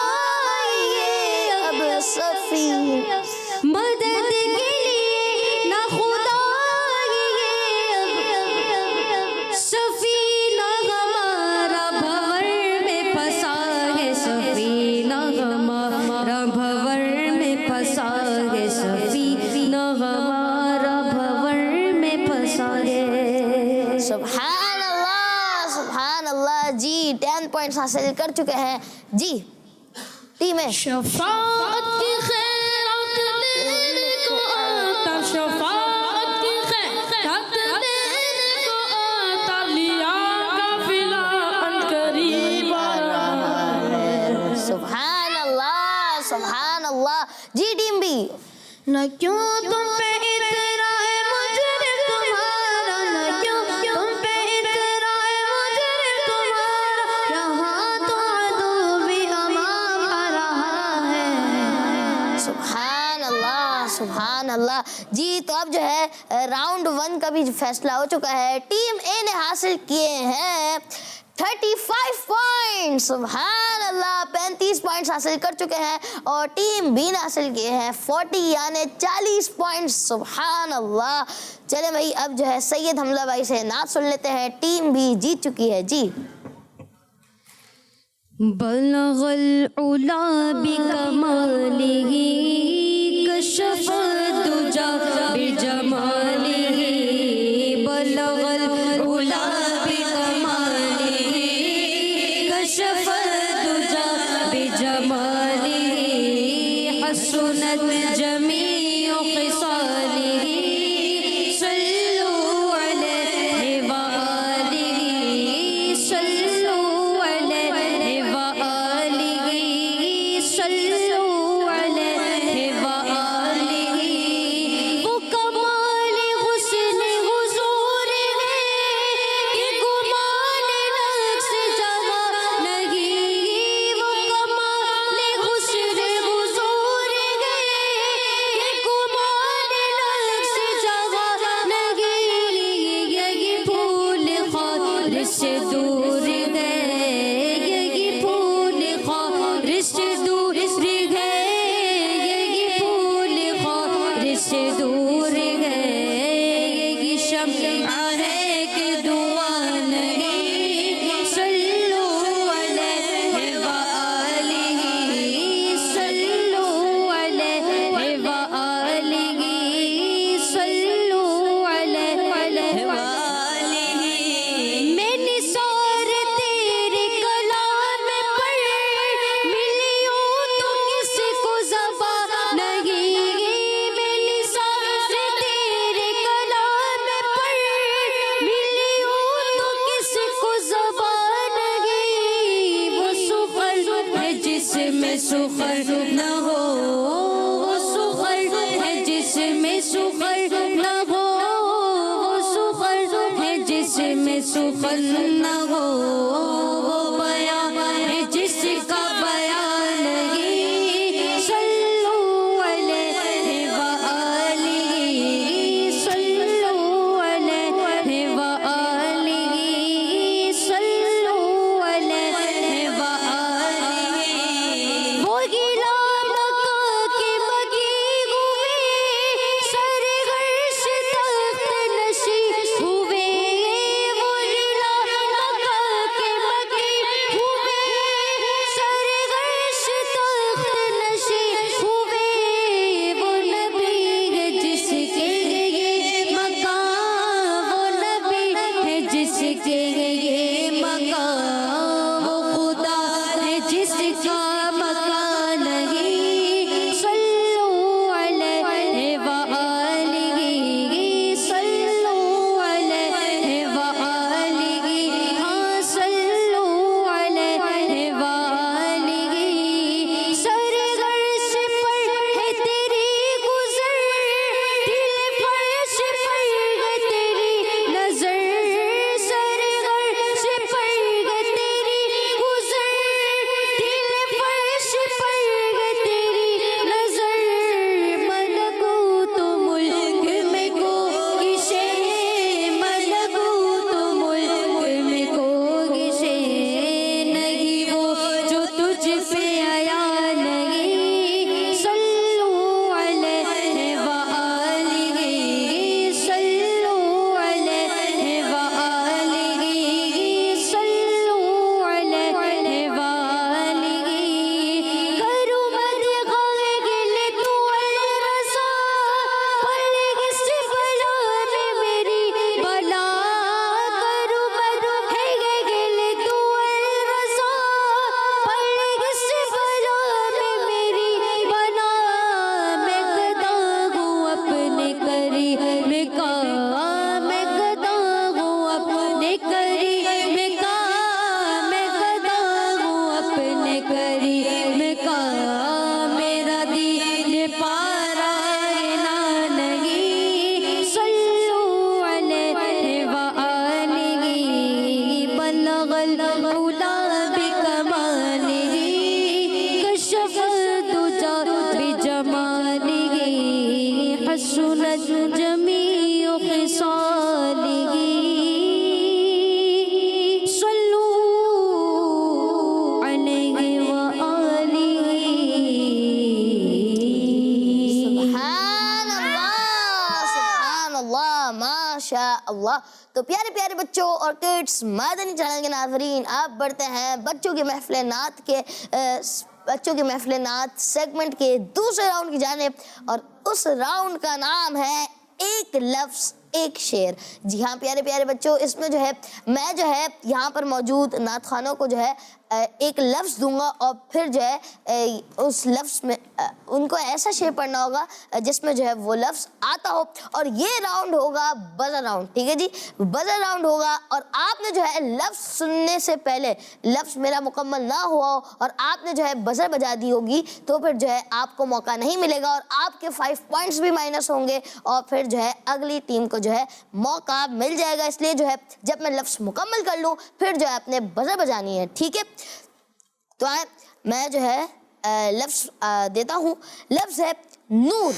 آئیے، اب صفی مدد کے لیے نہ خدا آئیے، اب سفینہ ہمارا بھور میں پھنسا ہے، سفینہ ہمارا بھور میں پھنسا ہے، سفینہ ہمارا بھور میں پھنسا ہے. سبحان اللہ سبحان اللہ. جی 10 پوائنٹس حاصل کر چکے ہیں. جی ٹیم ہے. شفاعت کی خیرات دینے کو آتا، شفاعت کی خیرات دینے کو آتا، لیا قافلہ عنقریب آ رہا ہے. سبحان اللہ سبحان اللہ. جی ٹیم بی. نہ کیوں تم پہ اتراء مجرم تمہارا، نہ کیوں تم پہ اتراء مجرم تمہارا، یہاں تو عدو بھی امام آ رہا ہے. سبحان اللہ سبحان اللہ. جی تو اب جو ہے راؤنڈ 1 کا بھی فیصلہ ہو چکا ہے. ٹیم اے نے حاصل کیے ہیں 35 پوائنٹ. سبحان اللہ. 35 پوائنٹس حاصل کر چکے ہیں. اور ٹیم بی نے حاصل کیے ہیں 40 یعنی 40 پوائنٹ. سبحان اللہ. چلے بھائی اب جو ہے سید حمزہ بھائی سے نعت سن لیتے ہیں. ٹیم بی جیت چکی ہے. جی بلغ العلا بکمالہ، کشف الدجا بجمالہ، بلغ العلا بکمالہ، کشف الدجا بجمالہ، حسنت جمیع خصالہ، صلوا علیہ وآلہ، صلوا علیہ وآلہ، صلوا علیہ وآلہ. وہ کمال حسن حضور ہے، ہے کہ دعا نہیں صلو علیہ وآلہ صلو علیہ وآلہ صلو علیہ وآلہ میں نثار تیرے کلام پڑھ ملیوں تو کس کو زبان نہیں میں نثار تیرے کلام پڑھ ملیوں تو کس کو زبان نہیں وہ سخر ہے جس میں سخر نہ ہو وہ سخر ہے جس میں سخر نہ ہو وہ سخر ہے جس میں سخر نہ ہو وہ بیان ہے جس کا بیان نہیں صلو علیہ وآلہ صلو علیہ وآلہ صلو علیہ وآلہ وہ گلا مکہ کے مگی ہوئے سر غرش تخت نشی ہوئے وہ گلا مکہ کے مگی ہوئے سر غرش تخت نشی ہوئے وہ نبی ہے جس کے یہ مقام وہ نبی ہے جس کے یہ مقام وہ خدا ہے جس کا مکان نہیں صلو علیہ وآلہ صلو علیہ وآلہ ہاں صلو علیہ وآلہ سر غرش پر ہے تیری گزر دل فرش پر ہے تیری نظر سر غرش پر ہے تیری گزر دل فرش پر ہے تیری نظر ملکوت ملک میں کوئی شے ملکوت ملک میں کوئی شے نہیں وہ جو تجھ پہ آیا نہیں صلو علیہ وآلہ صلو علیہ وآلہ صلو علیہ وآلہ کرو مد غائل تو الرضا پڑھ اس بلا میں میری بلا کرو مد ہے گل تو الرضا پڑھ اس بلا میں میری بلا میں گدا ہوں اپنے کریم کا میں گدا ہوں اپنے کریم کا میں گدا ہوں اپنے کریم کا میرا دین پارا نا نہیں صلو علیہ وآلہ بلغ العلا بکمالہ کشف الدجا بجمالہ حسنت جمیع خصالہ صلو علیہ وآلہ سبحان اللہ ماشاء اللہ. تو پیارے پیارے بچوں اور کڈس مدنی چینل کے ناظرین آپ بڑھتے ہیں بچوں کی محفل نعت سیگمنٹ کے دوسرے راؤنڈ کی جانب اور اس راؤنڈ کا نام ہے ایک لفظ ایک شعر. جی ہاں پیارے پیارے بچوں اس میں جو ہے میں جو ہے یہاں پر موجود نعت خوانوں کو جو ہے ایک لفظ دوں گا اور پھر جو ہے اس لفظ میں ان کو ایسا شعر پڑھنا ہوگا جس میں جو ہے وہ لفظ آتا ہو اور یہ راؤنڈ ہوگا بزر راؤنڈ. ٹھیک ہے جی بزر راؤنڈ ہوگا اور آپ نے جو ہے لفظ سننے سے پہلے لفظ میرا مکمل نہ ہوا ہو اور آپ نے جو ہے بزر بجا دی ہوگی تو پھر جو ہے آپ کو موقع نہیں ملے گا اور آپ کے 5 پوائنٹس بھی مائنس ہوں گے اور پھر جو ہے اگلی ٹیم کو جو ہے موقع مل جائے گا. اس لیے جو ہے جب میں لفظ مکمل کر لوں پھر جو ہے اپنے بزر بجانی ہے. ٹھیک ہے تو میں جو ہے لفظ دیتا ہوں. لفظ ہے نور.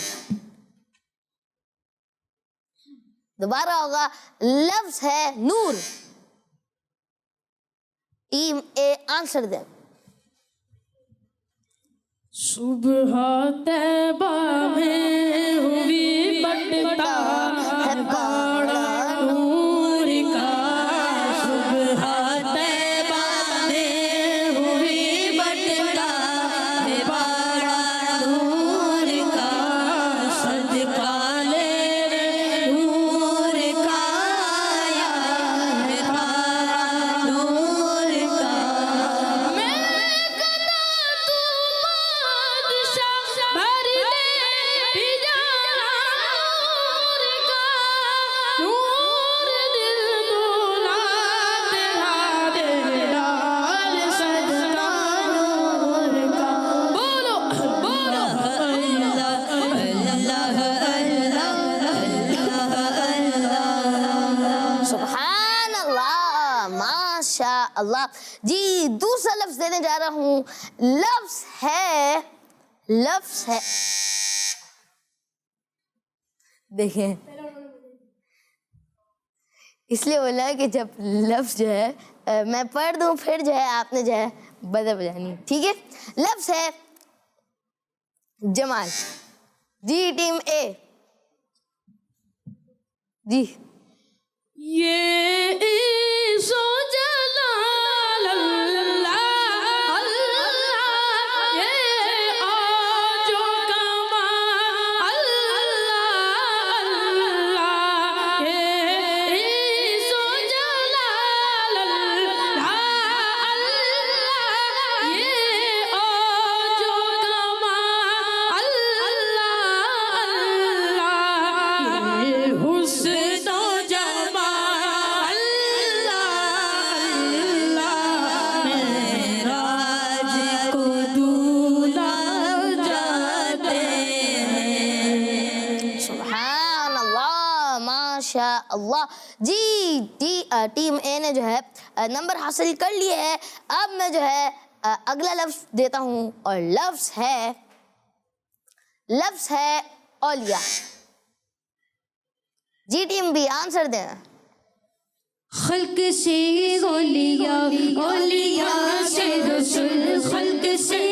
دوبارہ ہوگا لفظ ہے نور. ٹیم اے آنسر دیں. صبح طیبہ میں ہوئی بٹتا ہے بڑا نور سبحان اللہ ماشاء اللہ. جی دوسرا لفظ دینے جا رہا ہوں. لفظ ہے دیکھیں اس لیے بولا کہ جب لفظ جو ہے میں پڑھ دوں پھر جو ہے آپ نے جو ہے بدل بجانی, ٹھیک ہے. لفظ ہے جمال. جی ٹیم اے. جی یہ سو جلال اللہ اللہ یہ آجو کمال اللہ اللہ یہ سو جلال اللہ اللہ یہ آجو کمال اللہ اللہ یہ حسن و جمال اللہ معراج کو دولہا جاتے ہیں. سبحان اللہ ماشاء اللہ. جی ٹیم اے نے جو ہے نمبر حاصل کر لیے ہے. اب میں جو ہے اگلا لفظ دیتا ہوں اور لفظ ہے اولیاء. جی ٹیم بھی آنسر دیں. خلق سے اولیاء اولیاء سے رسول خلق سے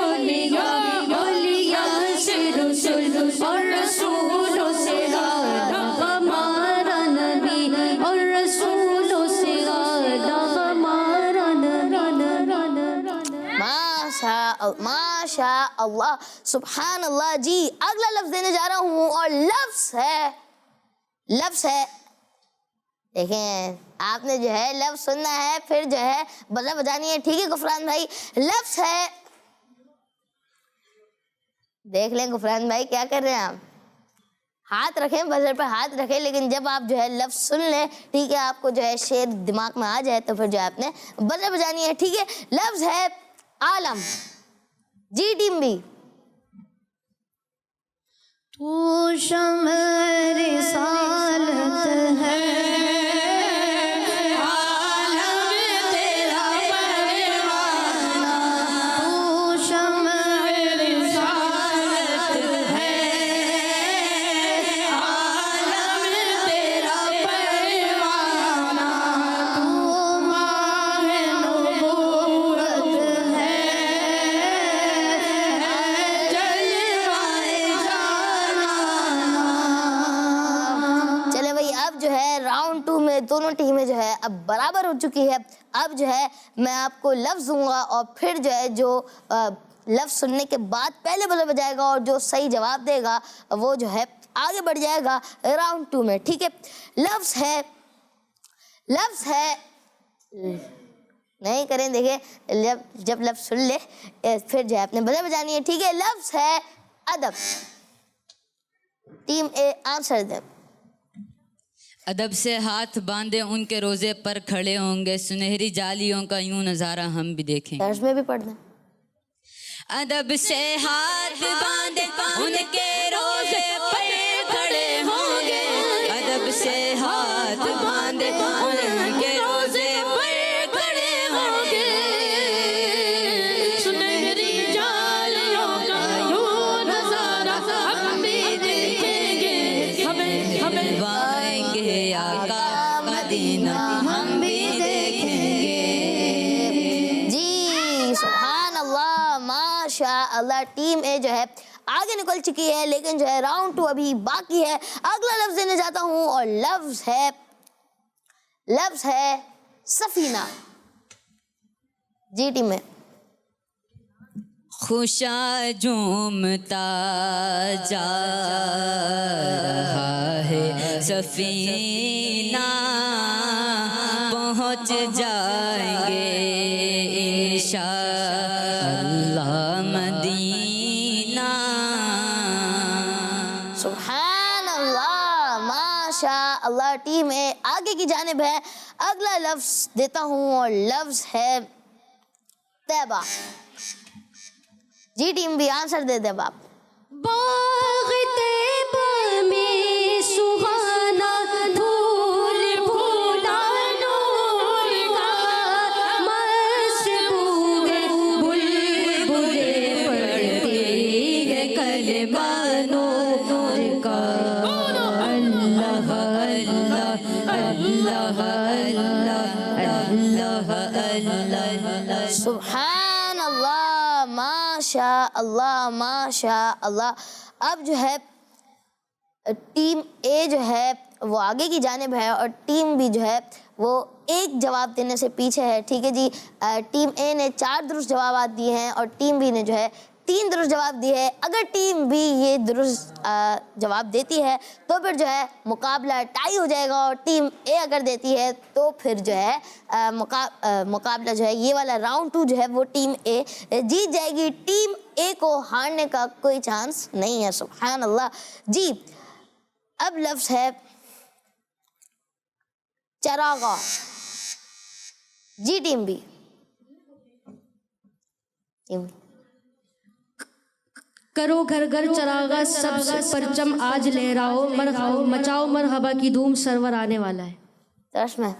اولیاء اولیاء سے رسول اور رسولوں سے زیادہ ہمارا نبی اور رسولوں سے زیادہ ہمارا نبی. ماشاء اللہ سبحان اللہ. جی اگلا لفظ دینے جا رہا ہوں اور لفظ ہے دیکھیں آپ نے جو ہے لفظ سننا ہے پھر جو ہے بجا بجانی ہے, ٹھیک ہے غفران بھائی. لفظ ہے دیکھ لیں غفران بھائی کیا کر رہے ہیں آپ, ہاتھ رکھیں بزر پہ ہاتھ رکھیں, لیکن جب آپ جو ہے لفظ سن لیں ٹھیک ہے آپ کو جو ہے شعر دماغ میں آ جائے تو پھر جو ہے آپ نے بجا بجانی ہے, ٹھیک ہے. لفظ ہے عالم. جی ٹیم بھی. تو شمع رسالت ہے عالم تیرا پروانہ تو شمع رسالت ہے عالم تیرا پروانہ تو ماہ نبوت ہے جلوائے چلے بھائی اب جو ہے راؤنڈ 2 میں دونوں ٹیمیں جو ہے اب برابر ہو چکی ہے. اب جو ہے میں آپ کو لفظ دوں گا اور پھر جو ہے جو لفظ سننے کے بعد پہلے بجا بجائے گا اور جو صحیح جواب دے گا وہ جو ہے آگے بڑھ جائے گا راؤنڈ 2 میں, ٹھیک ہے. لفظ ہے نہیں کریں دیکھیں جب لفظ سن لے پھر جو ہے اپنے بجا بجانی ہے, ٹھیک ہے. لفظ ہے ادب. ٹیم اے آنسر دیں. ادب سے ہاتھ باندھے ان کے روزے پر کھڑے ہوں گے, سنہری جالیوں کا یوں نظارہ ہم بھی دیکھیں. درس میں بھی پڑھ دیں. ادب سے ہاتھ باندھے ان کے روزے پر کھڑے ہوں گے, ادب سے ہاتھ باندھے ان کے روزے پر کھڑے ہوں گے, سنہری جالیوں کا یوں نظارہ ہم بھی دیکھیں گے, ہمیں پائیں گے آقا مدینہ ہم بھی دیکھیں گے. جی سبحان اللہ ماشاء اللہ. ٹیم اے جو ہے آگے نکل چکی ہے لیکن جو ہے راؤنڈ 2 ابھی باقی ہے. اگلا لفظ دینے جاتا ہوں اور لفظ ہے سفینہ. جی ٹیم میں. خوشا جھومتا جا رہا ہے سفینہ, پہنچ جائیں گے انشاءاللہ مدینہ. سبحان اللہ ماشاء اللہ. ٹیم اے آگے کی جانب ہے. اگلا لفظ دیتا ہوں اور لفظ ہے طیبہ. جی ٹیم بھی آنسر دے دے باپ. باغ طیبہ میں سہانا پھول پھول سبحان اللہ، ماشاء اللہ ماشاء اللہ۔ اب جو ہے ٹیم اے جو ہے وہ آگے کی جانب ہے اور ٹیم بی جو ہے وہ ایک جواب دینے سے پیچھے ہے، ٹھیک ہے جی۔ ٹیم اے نے 4 درست جوابات دیے ہیں اور ٹیم بی نے جو ہے 3 درست جواب دیے ہیں۔ اگر ٹیم بی یہ درست جواب دیتی ہے تو پھر جو ہے مقابلہ ٹائی ہو جائے گا، اور ٹیم اے اگر دیتی ہے تو پھر جو ہے مقابلہ جو ہے یہ والا راؤنڈ 2 جو ہے وہ ٹیم اے جیت جائے گی۔ ٹیم اے کو ہارنے کا کوئی چانس نہیں ہے، سبحان اللہ جی۔ اب لفظ ہے چراغا جی، ٹیم بی۔ کرو گھر گھر چراغا سبز پرچم آج لہراؤ، مرحبا مچاؤ مرحبا کی دھوم، سرور آنے والا ہے۔ درس میں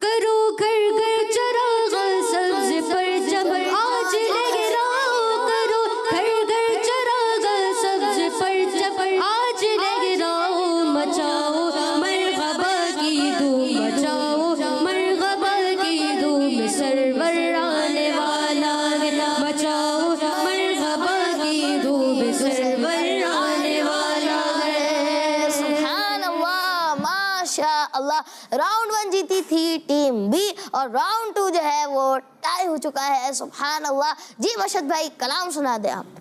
کرو گھر گھر چراغا سبز پرچم آج لہراؤ، کرو گھر گھر چراغا سبز پرچم آج لہراؤ، مچاؤ مرحبا کی دھوم، مچاؤ مرحبا کی دھوم، سرور آنے والا ہے، مچاؤ مرحبا کی دھوم، سرور آنے والا ہے۔ سبحان اللہ ماشاء اللہ۔ راؤنڈ 1 جیتی تھی ٹیم بی اور راؤنڈ 2 جو ہے وہ ٹائی ہو چکا ہے، سبحان اللہ جی۔ مشہد بھائی کلام سنا دیں آپ۔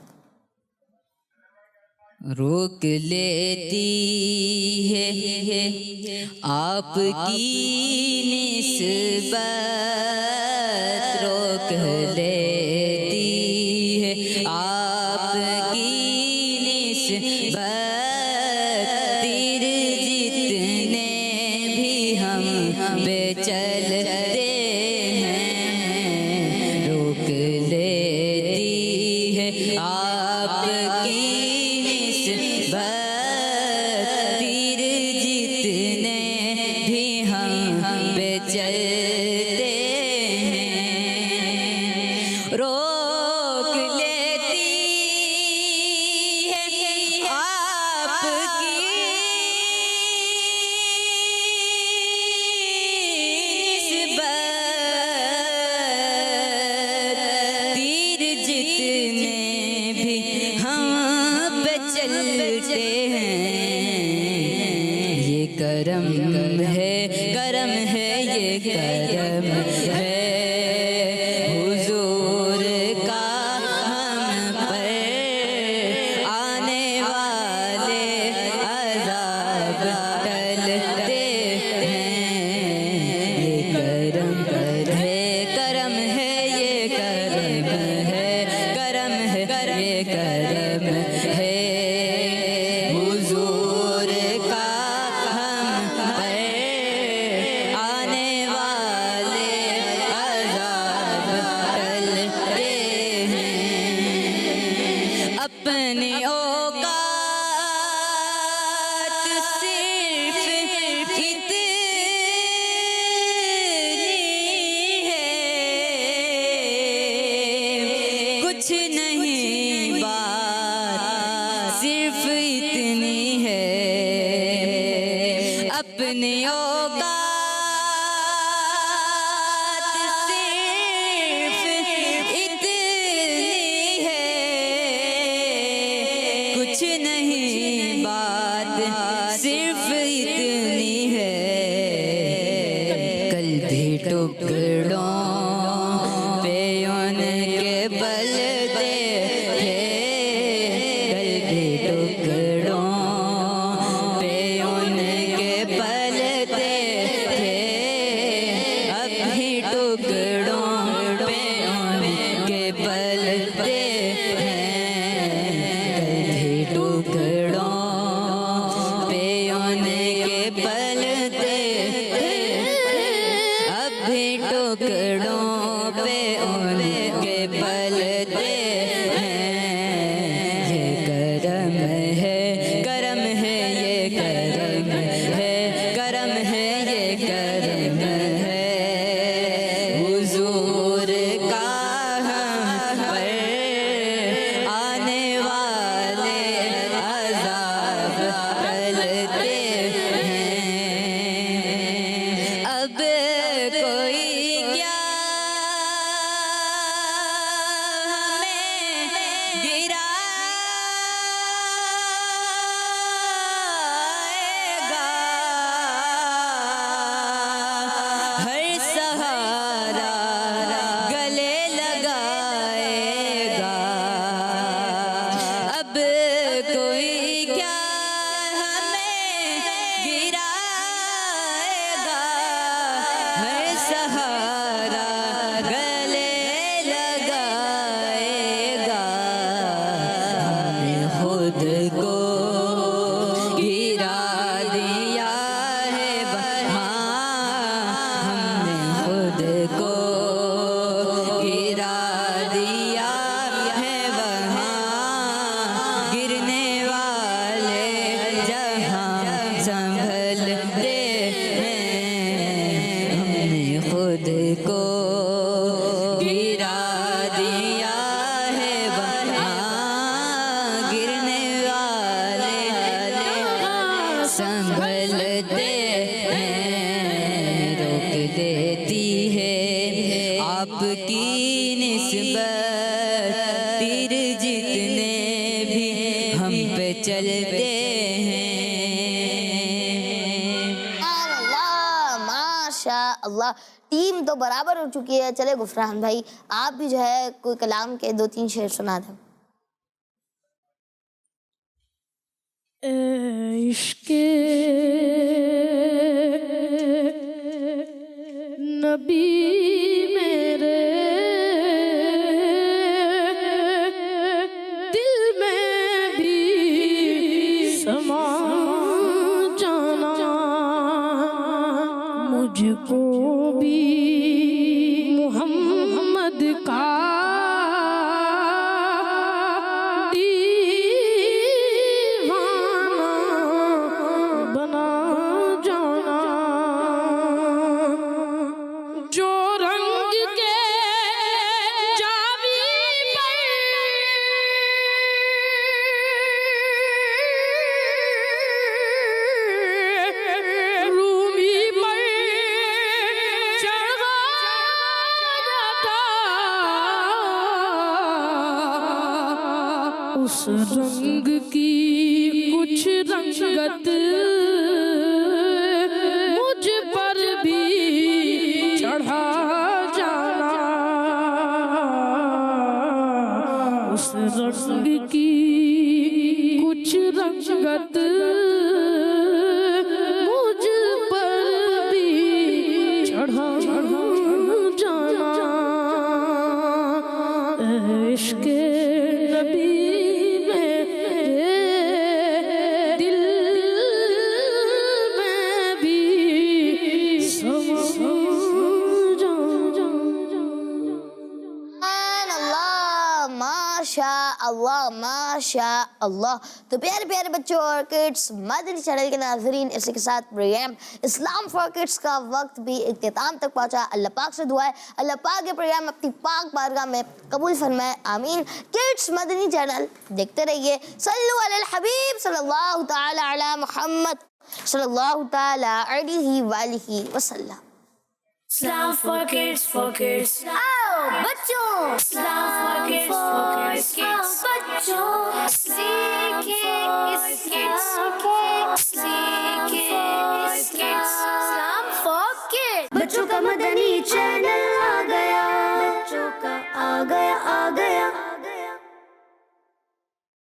روک لیتی ہے آپ کی نسبت، روک لیتی ہے آپ کی نسبت، تیر جتنے بھی ہم پہ چلتے ہیں، روک لیتی ہے آپ کی تیر جتنے بھی ہم پہ چلتے ہیں، روک لیتی ہے آپ کی نسبت، تیر جتنے بھی ہم پہ چلتے ہیں، یہ کرم ہے کرم ہے یہ کرم ہے حضور کا ہم پر، آنے والے عذاب ٹلتے ہیں، یہ کرم ہے کرم ہے یہ کرم ہے، کرم ہے یہ کرم ہے حضور کا ہم پر، آنے والے عذاب ٹلتے ہیں، اپنی اوقات صرف اتنی ہے، کچھ نہیں بات صرف اتنی ہے، اپنی اوقات صرف اتنی ہے، کچھ نہیں بات صرف اتنی ہے، کل بھی ٹکڑوں پہ ان کے بلتے تھے، کل بھی ٹکڑوں پہ ان کے بلتے تھے، اب بھی ٹکڑوں پہ ان کے بلتے ہیں، کل بھی ٹکڑوں پہ ان کے بلتے ہیں، اب بھی ٹکڑوں پہ ان کے بلتے ہیں، یہ کرم ہے کرم ہے یہ کرم ہے، کرم ہے یہ کرم ہے حضور کا ہم پر، آنے والے عذاب ٹلتے ہیں، سمجھتے ہیں ہم نے خود کو گرا دیا ہے وہاں گرنے والے سنبھلتے ہیں روک دیتی ہے آپ کی نسبت تیر جتنے بھی ہم پہ چلتے ہیں اللہ ماشاء اللہ. ٹیم تو برابر ہو چکی ہے. چلے غفران بھائی آپ بھی جو ہے کوئی کلام کے 2-3 شعر سنا دیں. عشق نبی میرے دل میں بھی سما جانا مجھ کو بھی محمد کا اس رنگ کی کچھ رنگت مجھ پر بھی چڑھا جانا اس رنگ کی کچھ رنگت مجھ پر بھی چڑھا جانا عشق نبی اللہ ماشاء اللہ. تو پیارے پیارے بچوں اور کڈس مدنی چینل کے ناظرین اسی کے ساتھ پروگرام اسلام فار کڈس کا وقت بھی اختتام تک پہنچا. اللہ پاک سے دعا ہے اللہ پاک یہ پروگرام اپنی پاک بارگاہ میں قبول فرمائے آمین. کڈس مدنی چینل دیکھتے رہیے. صلو علی الحبیب صلی اللہ تعالی علی محمد صلی اللہ تعالی علیہ وآلہ وسلم. Islam for kids, for kids. آؤ بچوں Islam for kids, for kids, kids. بچوں Sneaking is kids. Sneaking is kids. Islam for kids. بچوں کا مدنی چینل